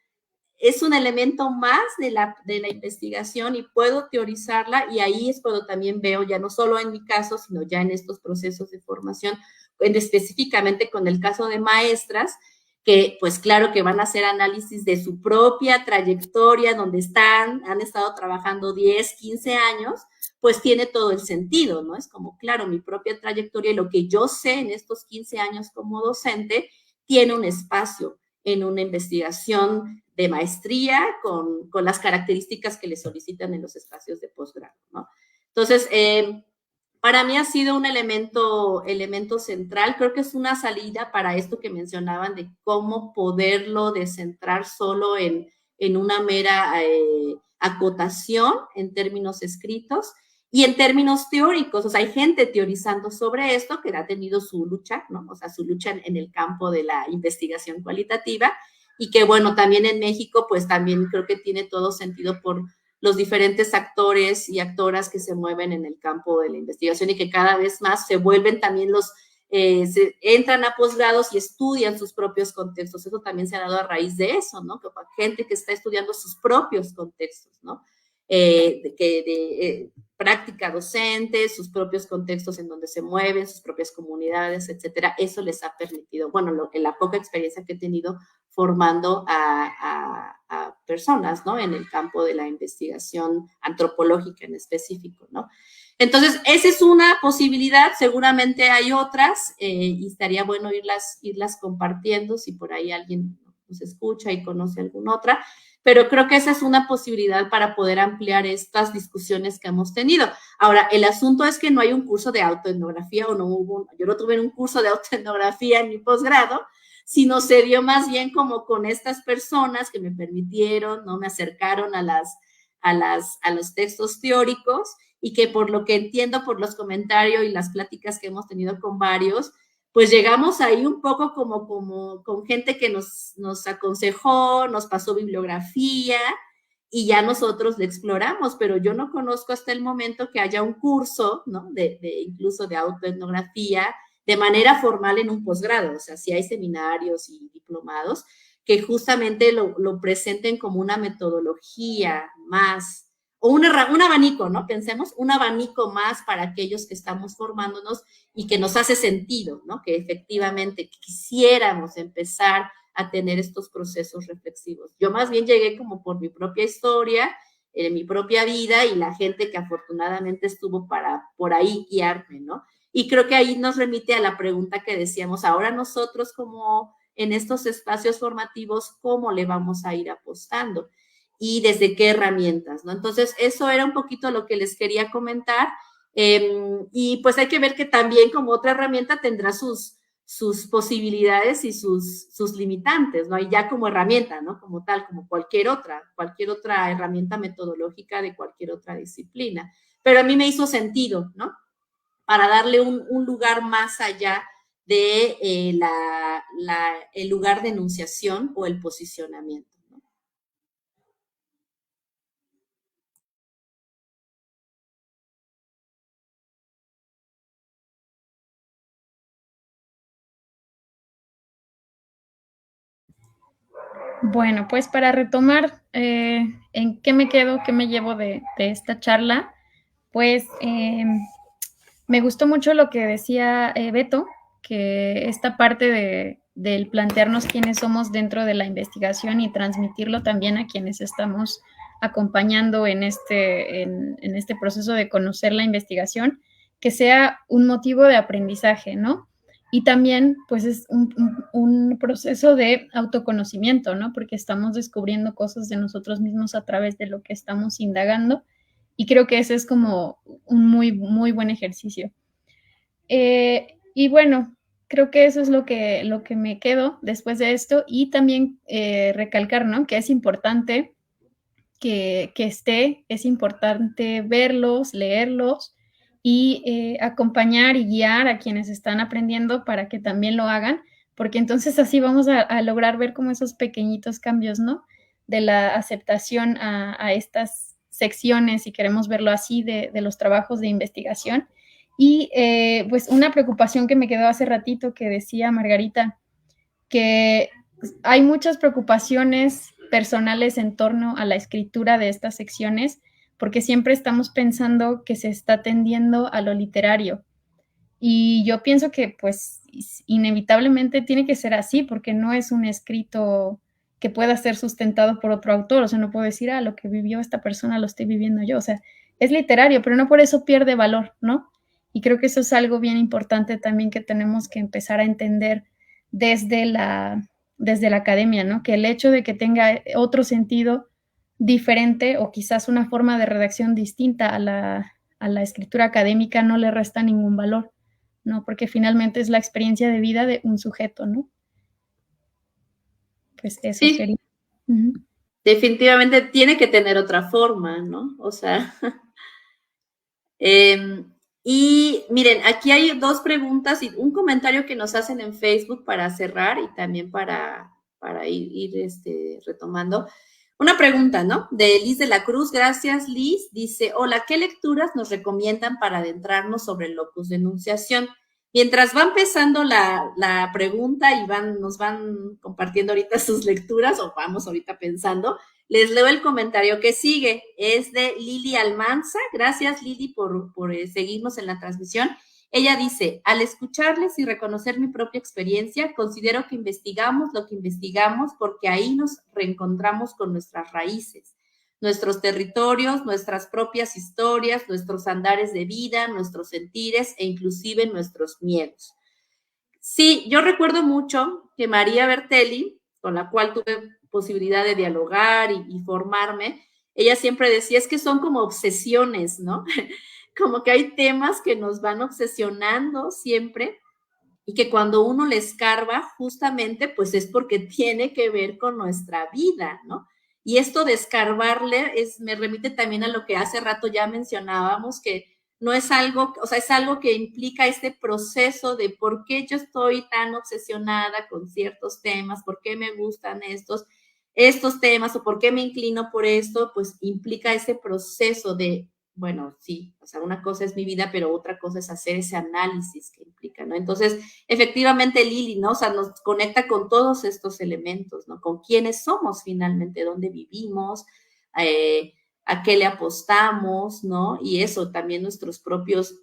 es un elemento más de la investigación y puedo teorizarla, y ahí es cuando también veo, ya no solo en mi caso, sino ya en estos procesos de formación, específicamente con el caso de maestras, que pues claro que van a hacer análisis de su propia trayectoria, donde han estado trabajando 10, 15 años, pues tiene todo el sentido, ¿no? Es como, claro, mi propia trayectoria y lo que yo sé en estos 15 años como docente tiene un espacio en una investigación de maestría con las características que le solicitan en los espacios de posgrado, ¿no? Entonces, para mí ha sido un elemento central. Creo que es una salida para esto que mencionaban de cómo poderlo descentrar solo en una mera acotación en términos escritos y en términos teóricos. O sea, hay gente teorizando sobre esto que ha tenido su lucha, ¿no? O sea, su lucha en el campo de la investigación cualitativa y que, bueno, también en México, pues también creo que tiene todo sentido por los diferentes actores y actoras que se mueven en el campo de la investigación y que cada vez más se vuelven también se entran a posgrados y estudian sus propios contextos. Eso también se ha dado a raíz de eso, ¿no? Que gente que está estudiando sus propios contextos, ¿no? Práctica docente, sus propios contextos en donde se mueven, sus propias comunidades, etcétera. Eso les ha permitido, bueno, en la poca experiencia que he tenido formando a personas, ¿no? En el campo de la investigación antropológica en específico, ¿no? Entonces, esa es una posibilidad, seguramente hay otras, y estaría bueno irlas compartiendo si por ahí alguien nos escucha y conoce alguna otra, pero creo que esa es una posibilidad para poder ampliar estas discusiones que hemos tenido. Ahora, el asunto es que no hay un curso de autoetnografía yo no tuve un curso de autoetnografía en mi posgrado, sino se dio más bien como con estas personas que me permitieron, ¿no? Me acercaron a los textos teóricos y que por lo que entiendo por los comentarios y las pláticas que hemos tenido con varios, pues llegamos ahí un poco como con gente que nos aconsejó, nos pasó bibliografía y ya nosotros le exploramos, pero yo no conozco hasta el momento que haya un curso, ¿no? Incluso de autoetnografía de manera formal en un posgrado. O sea, sí hay seminarios y diplomados que justamente lo presenten como una metodología más, o un abanico, ¿no? Pensemos, un abanico más para aquellos que estamos formándonos y que nos hace sentido, ¿no? Que efectivamente quisiéramos empezar a tener estos procesos reflexivos. Yo más bien llegué como por mi propia historia, mi propia vida y la gente que afortunadamente estuvo por ahí guiarme, ¿no? Y creo que ahí nos remite a la pregunta que decíamos, ahora nosotros como en estos espacios formativos, ¿cómo le vamos a ir apostando? Y desde qué herramientas, ¿no? Entonces, eso era un poquito lo que les quería comentar. Y pues hay que ver que también como otra herramienta tendrá sus posibilidades y sus limitantes, ¿no? Y ya como herramienta, ¿no? Como tal, como cualquier otra herramienta metodológica de cualquier otra disciplina. Pero a mí me hizo sentido, ¿no? Para darle un lugar más allá de el lugar de enunciación o el posicionamiento. Bueno, pues para retomar en qué me quedo, qué me llevo de esta charla, pues me gustó mucho lo que decía Beto, que esta parte del plantearnos quiénes somos dentro de la investigación y transmitirlo también a quienes estamos acompañando en este proceso de conocer la investigación, que sea un motivo de aprendizaje, ¿no? Y también, pues, es un proceso de autoconocimiento, ¿no? Porque estamos descubriendo cosas de nosotros mismos a través de lo que estamos indagando. Y creo que ese es como un muy, muy buen ejercicio. Y bueno, creo que eso es lo que me quedo después de esto. Y también recalcar, ¿no? Que es importante que esté, es importante verlos, leerlos y acompañar y guiar a quienes están aprendiendo para que también lo hagan, porque entonces así vamos a lograr ver como esos pequeñitos cambios, ¿no? De la aceptación a estas secciones, si queremos verlo así, de los trabajos de investigación. Y pues una preocupación que me quedó hace ratito que decía Margarita, que hay muchas preocupaciones personales en torno a la escritura de estas secciones, porque siempre estamos pensando que se está tendiendo a lo literario. Y yo pienso que pues inevitablemente tiene que ser así, porque no es un escrito que pueda ser sustentado por otro autor. O sea, no puedo decir, lo que vivió esta persona lo estoy viviendo yo. O sea, es literario, pero no por eso pierde valor, ¿no? Y creo que eso es algo bien importante también que tenemos que empezar a entender desde la academia, ¿no? Que el hecho de que tenga otro sentido diferente o quizás una forma de redacción distinta a la escritura académica no le resta ningún valor, ¿no? Porque finalmente es la experiencia de vida de un sujeto, ¿no? Pues eso Sí, sería. Uh-huh. definitivamente tiene que tener otra forma, ¿no? O sea, y miren, aquí hay dos preguntas y un comentario que nos hacen en Facebook para cerrar y también para ir retomando. Una pregunta, ¿no? De Liz de la Cruz. Gracias, Liz. Dice, hola, ¿qué lecturas nos recomiendan para adentrarnos sobre el locus de enunciación? Mientras va empezando la pregunta y nos van compartiendo ahorita sus lecturas, o vamos ahorita pensando, les leo el comentario que sigue. Es de Lili Almanza. Gracias, Lili, por seguirnos en la transmisión. Ella dice, al escucharles y reconocer mi propia experiencia, considero que investigamos lo que investigamos porque ahí nos reencontramos con nuestras raíces, nuestros territorios, nuestras propias historias, nuestros andares de vida, nuestros sentires e inclusive nuestros miedos. Sí, yo recuerdo mucho que María Bertelli, con la cual tuve posibilidad de dialogar y formarme, ella siempre decía, es que son como obsesiones, ¿no? Como que hay temas que nos van obsesionando siempre y que cuando uno le escarba, justamente, pues es porque tiene que ver con nuestra vida, ¿no? Y esto de escarbarle me remite también a lo que hace rato ya mencionábamos, que no es algo, o sea, es algo que implica este proceso de por qué yo estoy tan obsesionada con ciertos temas, por qué me gustan estos temas o por qué me inclino por esto, pues implica ese proceso de, bueno, sí, o sea, una cosa es mi vida, pero otra cosa es hacer ese análisis que implica, ¿no? Entonces, efectivamente, Lili, ¿no? O sea, nos conecta con todos estos elementos, ¿no? Con quiénes somos finalmente, dónde vivimos, a qué le apostamos, ¿no? Y eso, también nuestros propios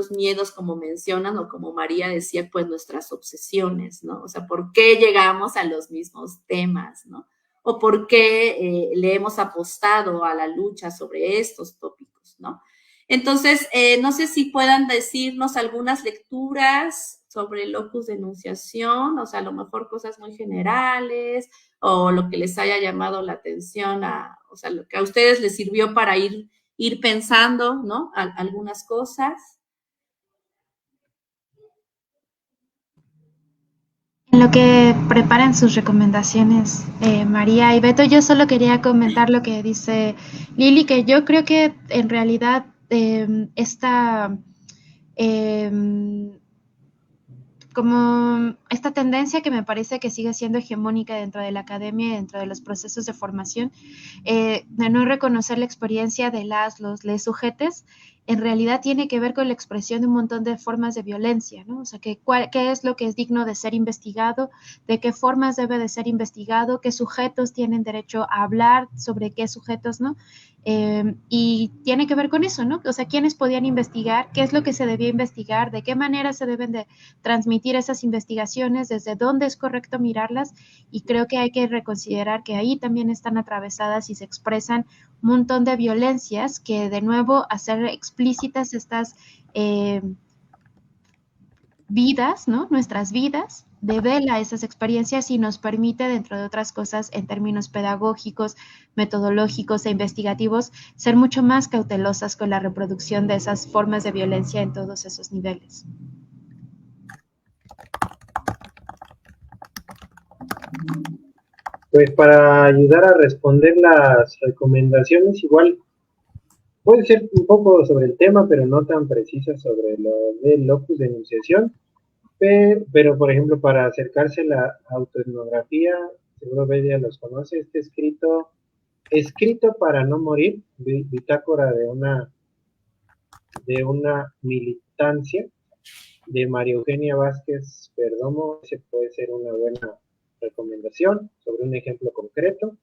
miedos, como mencionan, o como María decía, pues nuestras obsesiones, ¿no? O sea, ¿por qué llegamos a los mismos temas, ¿no? O por qué le hemos apostado a la lucha sobre estos tópicos, ¿no? Entonces, no sé si puedan decirnos algunas lecturas sobre el locus de enunciación, o sea, a lo mejor cosas muy generales, o lo que les haya llamado la atención, o sea, lo que a ustedes les sirvió para ir pensando, ¿no? Algunas cosas. En lo que preparan sus recomendaciones, María y Beto, yo solo quería comentar lo que dice Lili, que yo creo que en realidad como esta tendencia que me parece que sigue siendo hegemónica dentro de la academia y dentro de los procesos de formación, de no reconocer la experiencia de los les sujetes, en realidad tiene que ver con la expresión de un montón de formas de violencia, ¿no? O sea, qué es lo que es digno de ser investigado, de qué formas debe de ser investigado, qué sujetos tienen derecho a hablar, sobre qué sujetos, ¿no? Y tiene que ver con eso, ¿no? O sea, quiénes podían investigar, qué es lo que se debía investigar, de qué manera se deben de transmitir esas investigaciones, desde dónde es correcto mirarlas, y creo que hay que reconsiderar que ahí también están atravesadas y se expresan un montón de violencias que, de nuevo, hacer explícitas estas vidas, ¿no? Nuestras vidas, devela esas experiencias y nos permite, dentro de otras cosas, en términos pedagógicos, metodológicos e investigativos, ser mucho más cautelosas con la reproducción de esas formas de violencia en todos esos niveles. Pues para ayudar a responder las recomendaciones, igual puede ser un poco sobre el tema, pero no tan precisa sobre lo del locus de enunciación. Pero, por ejemplo, para acercarse a la autoetnografía, seguro Bedia los conoce, este escrito para no morir, bitácora de una militancia de María Eugenia Vázquez Perdomo. Ese puede ser una buena recomendación sobre un ejemplo concreto.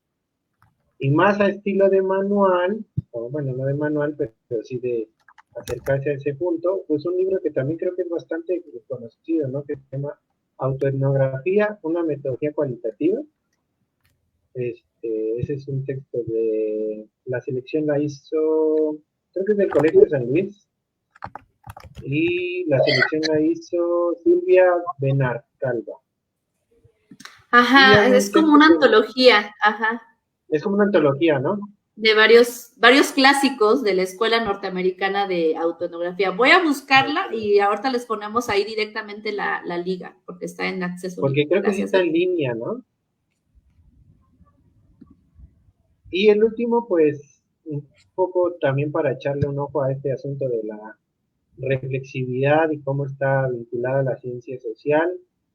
Y más a estilo de manual, o bueno, no de manual, pero sí de acercarse a ese punto. Pues un libro que también creo que es bastante conocido, ¿no? Que se llama Autoetnografía, una metodología cualitativa. Ese es un texto de la selección, la hizo, creo que es del Colegio de San Luis, y la selección la hizo Silvia Benarcalva. Ajá, es como una antología, ajá. Es como una antología, ¿no? De varios clásicos de la Escuela Norteamericana de Autoetnografía. Voy a buscarla y ahorita les ponemos ahí directamente la liga, porque está en acceso. Porque creo que sí está en línea, ¿no? Y el último, pues, un poco también para echarle un ojo a este asunto de la reflexividad y cómo está vinculada la ciencia social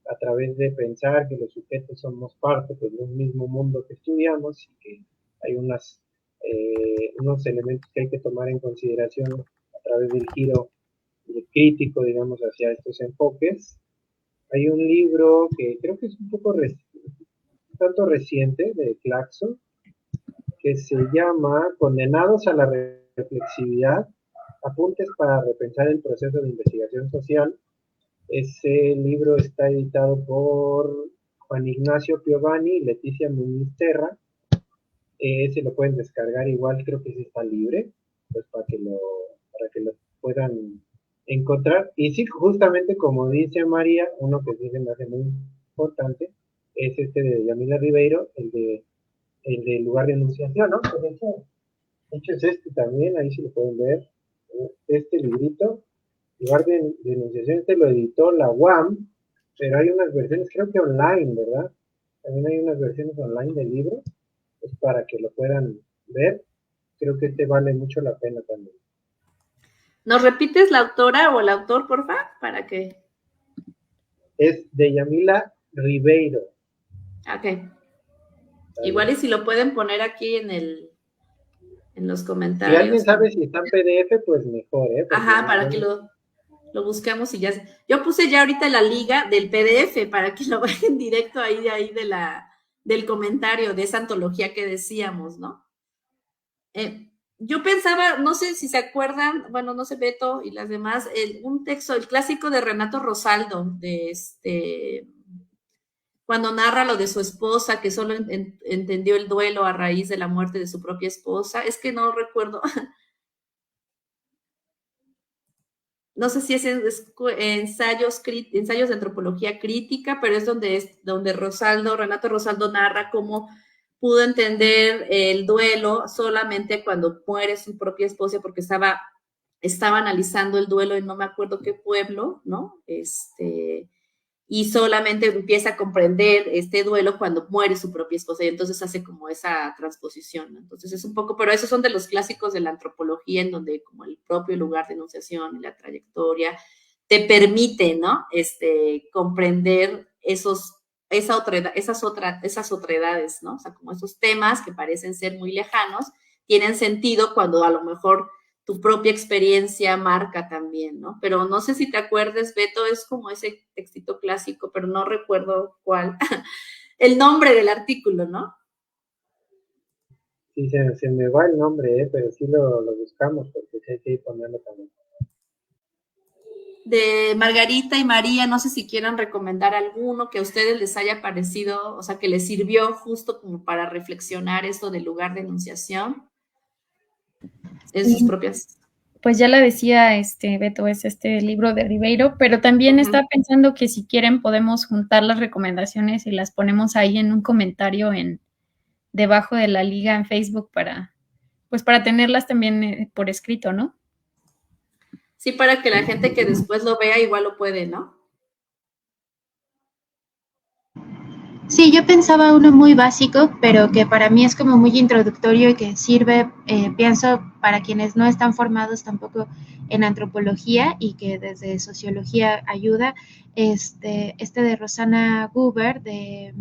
a través de pensar que los sujetos somos parte pues, de un mismo mundo que estudiamos y que hay unos elementos que hay que tomar en consideración a través del giro crítico, digamos, hacia estos enfoques. Hay un libro que creo que es un poco tanto reciente, de Claxon, que se llama Condenados a la reflexividad, apuntes para repensar el proceso de investigación social. Ese libro está editado por Juan Ignacio Piovani y Leticia Muñiz Terra. Ese lo pueden descargar igual, creo que ese está libre, pues para que lo puedan encontrar. Y sí, justamente como dice María, uno que sí se me hace muy importante, es este de Yamila Ribeiro, el de lugar de enunciación, ¿no? Pues de hecho es este también, ahí sí lo pueden ver, este librito, lugar de enunciación, este lo editó la UAM, pero hay unas versiones, creo que online, ¿verdad? También hay unas versiones online del libro, pues para que lo puedan ver, creo que este vale mucho la pena también. ¿Nos repites la autora o el autor, porfa? Para que... Es de Yamila Ribeiro. Ok. Igual y si lo pueden poner aquí en los comentarios. Si alguien sabe si está en PDF, pues mejor, ¿eh? Porque ajá, para que lo busquemos y ya. Yo puse ya ahorita la liga del PDF para que lo vean directo ahí del comentario de esa antología que decíamos, ¿no? Yo pensaba, no sé si se acuerdan, bueno, no sé, Beto y las demás, un texto, el clásico de Renato Rosaldo, de cuando narra lo de su esposa, que solo entendió el duelo a raíz de la muerte de su propia esposa. Es que no recuerdo. No sé si es ensayos de antropología crítica, pero es donde Renato Rosaldo narra cómo pudo entender el duelo solamente cuando muere su propia esposa, porque estaba analizando el duelo en no me acuerdo qué pueblo, ¿no? Y solamente empieza a comprender este duelo cuando muere su propia esposa y entonces hace como esa transposición, ¿no? Entonces es un poco, pero esos son de los clásicos de la antropología en donde como el propio lugar de enunciación y la trayectoria te permite, ¿no? Comprender esas otredades, ¿no? O sea, como esos temas que parecen ser muy lejanos, tienen sentido cuando a lo mejor tu propia experiencia marca también, ¿no? Pero no sé si te acuerdas, Beto, es como ese textito clásico, pero no recuerdo cuál, el nombre del artículo, ¿no? Sí, se me va el nombre, pero sí lo buscamos porque sí hay que ponerlo también. De Margarita y María, no sé si quieran recomendar alguno que a ustedes les haya parecido, o sea, que les sirvió justo como para reflexionar esto del lugar de enunciación en sus propias. Pues ya la decía Beto, es este libro de Ribeiro, pero también estaba pensando que si quieren podemos juntar las recomendaciones y las ponemos ahí en un comentario debajo de la liga en Facebook para tenerlas también por escrito, ¿no? Sí, para que la gente que después lo vea igual lo puede, ¿no? Sí, yo pensaba uno muy básico, pero que para mí es como muy introductorio y que sirve, pienso, para quienes no están formados tampoco en antropología y que desde sociología ayuda, este de Rosana Guber, de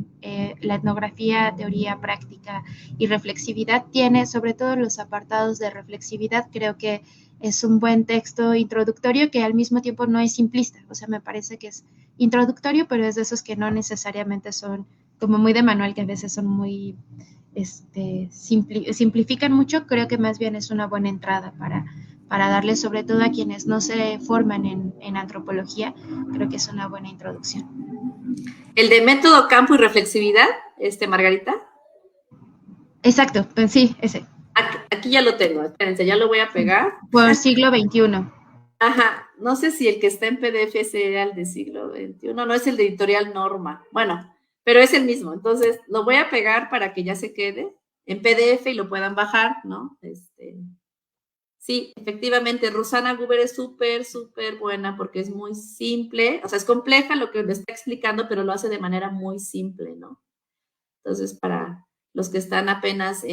la etnografía, teoría, práctica y reflexividad, tiene sobre todo los apartados de reflexividad, creo que es un buen texto introductorio que al mismo tiempo no es simplista, o sea, me parece que es introductorio, pero es de esos que no necesariamente son como muy de manual, que a veces son muy, simplifican mucho, creo que más bien es una buena entrada para darle sobre todo a quienes no se forman en antropología, creo que es una buena introducción. El de método, campo y reflexividad, Margarita. Exacto, pues sí, ese. Aquí ya lo tengo, espérense, ya lo voy a pegar. Por siglo XXI. Ajá, no sé si el que está en PDF era el de siglo XXI, no es el de Editorial Norma. Bueno, pero es el mismo. Entonces, lo voy a pegar para que ya se quede en PDF y lo puedan bajar, ¿no? Sí, efectivamente, Rosana Guber es súper, súper buena porque es muy simple. O sea, es compleja lo que me está explicando, pero lo hace de manera muy simple, ¿no? Entonces, para los que están apenas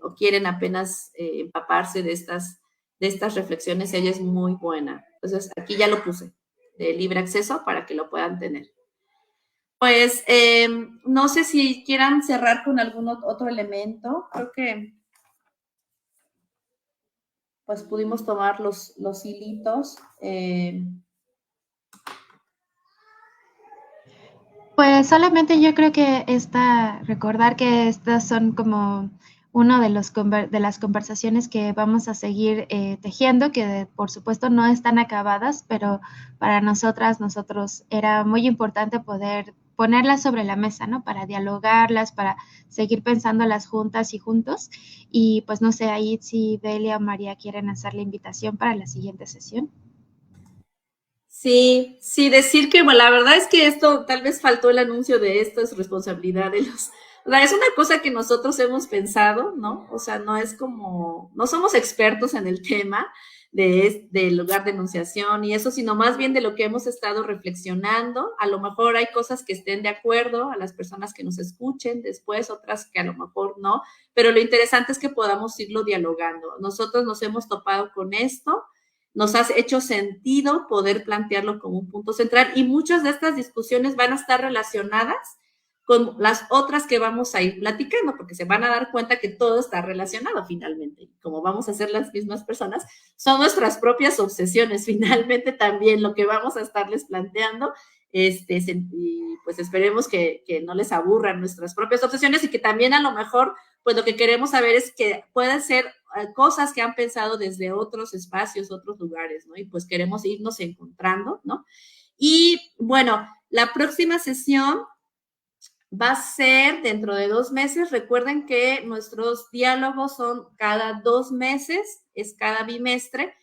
o quieren apenas empaparse de estas reflexiones, ella es muy buena. Entonces, aquí ya lo puse de libre acceso para que lo puedan tener. Pues, no sé si quieran cerrar con algún otro elemento. Creo que pues pudimos tomar los hilitos. Pues solamente yo creo que recordar que estas son como uno de las conversaciones que vamos a seguir tejiendo, que por supuesto no están acabadas, pero para nosotros era muy importante poder ponerlas sobre la mesa, ¿no? Para dialogarlas, para seguir pensándolas juntas y juntos. Y pues no sé, ahí si Belia o María quieren hacer la invitación para la siguiente sesión. Sí, decir que bueno, la verdad es que esto, tal vez faltó el anuncio de esto, es responsabilidad de los, o sea, es una cosa que nosotros hemos pensado, ¿no? O sea, no es como, no somos expertos en el tema del lugar de enunciación y eso, sino más bien de lo que hemos estado reflexionando. A lo mejor hay cosas que estén de acuerdo a las personas que nos escuchen después, otras que a lo mejor no, pero lo interesante es que podamos irlo dialogando. Nosotros nos hemos topado con esto, nos ha hecho sentido poder plantearlo como un punto central y muchas de estas discusiones van a estar relacionadas con las otras que vamos a ir platicando, porque se van a dar cuenta que todo está relacionado finalmente. Como vamos a ser las mismas personas, son nuestras propias obsesiones finalmente también lo que vamos a estarles planteando. Y pues esperemos que no les aburran nuestras propias obsesiones y que también a lo mejor, pues lo que queremos saber es que pueden ser cosas que han pensado desde otros espacios, otros lugares, ¿no? Y pues queremos irnos encontrando, ¿no? Y bueno, la próxima sesión va a ser dentro de 2 meses. Recuerden que nuestros diálogos son cada 2 meses, es cada bimestre,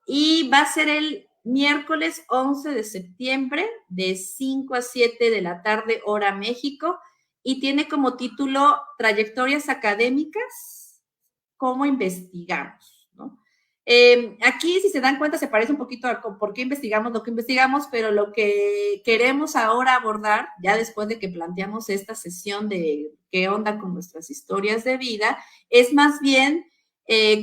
y va a ser el miércoles 11 de septiembre de 5 a 7 de la tarde, hora México, y tiene como título Trayectorias académicas, ¿cómo investigamos? ¿No? Aquí, si se dan cuenta, se parece un poquito a por qué investigamos lo que investigamos, pero lo que queremos ahora abordar, ya después de que planteamos esta sesión de qué onda con nuestras historias de vida, es más bien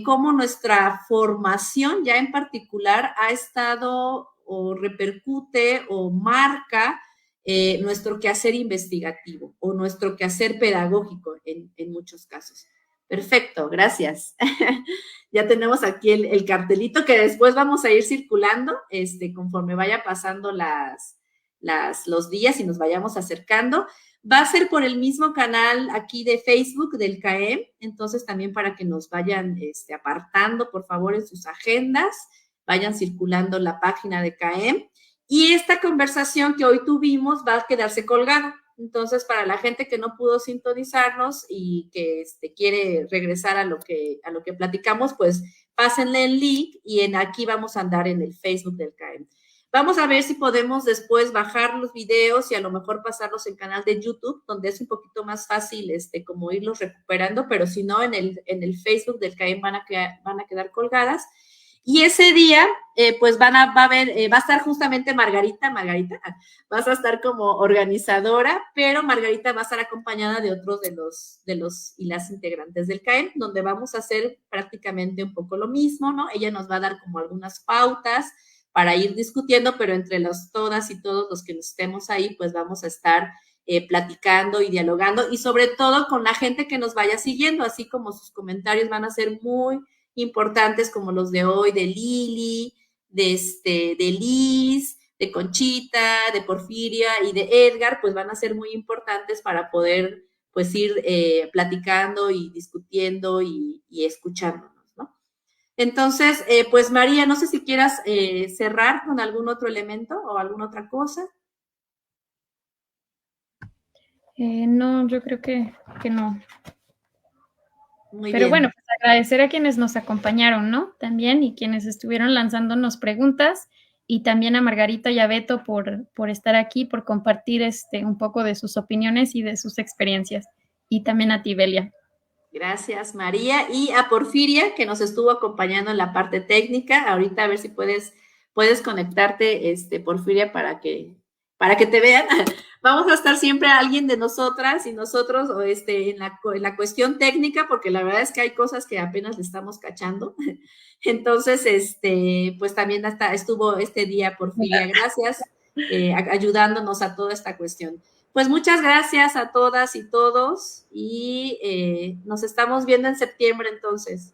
cómo nuestra formación ya en particular ha estado o repercute o marca nuestro quehacer investigativo o nuestro quehacer pedagógico en muchos casos. Perfecto, gracias. Ya tenemos aquí el cartelito que después vamos a ir circulando conforme vaya pasando los días y nos vayamos acercando. Va a ser por el mismo canal aquí de Facebook del CAEM, entonces también para que nos vayan apartando, por favor, en sus agendas, vayan circulando la página de CAEM. Y esta conversación que hoy tuvimos va a quedarse colgada. Entonces, para la gente que no pudo sintonizarnos y que quiere regresar a lo que platicamos, pues pásenle el link y aquí vamos a andar en el Facebook del CAEM. Vamos a ver si podemos después bajar los videos y a lo mejor pasarlos en canal de YouTube, donde es un poquito más fácil como irlos recuperando, pero si no, en el Facebook del CAEM van a quedar colgadas. Y ese día, pues va a estar justamente Margarita, vas a estar como organizadora, pero Margarita va a estar acompañada de otros de los y las integrantes del CAEM, donde vamos a hacer prácticamente un poco lo mismo, ¿no? Ella nos va a dar como algunas pautas para ir discutiendo, pero entre todas y todos los que estemos ahí, pues vamos a estar platicando y dialogando, y sobre todo con la gente que nos vaya siguiendo, así como sus comentarios van a ser muy importantes como los de hoy, de Lili, de Liz, de Conchita, de Porfiria y de Edgar, pues van a ser muy importantes para poder pues ir platicando y discutiendo y escuchándonos, ¿no? Entonces, pues María, no sé si quieras cerrar con algún otro elemento o alguna otra cosa. No, yo creo que no. Muy Pero bien. bueno, pues agradecer a quienes nos acompañaron, ¿no? También y quienes estuvieron lanzándonos preguntas y también a Margarita y a Beto por estar aquí, por compartir un poco de sus opiniones y de sus experiencias. Y también a ti, Belia. Gracias, María. Y a Porfiria, que nos estuvo acompañando en la parte técnica. Ahorita a ver si puedes conectarte, Porfiria, para que te vean. Vamos a estar siempre alguien de nosotras y nosotros en la cuestión técnica, porque la verdad es que hay cosas que apenas le estamos cachando. Entonces, pues también hasta estuvo este día Porfiria. Gracias, ayudándonos a toda esta cuestión. Pues muchas gracias a todas y todos y nos estamos viendo en septiembre entonces.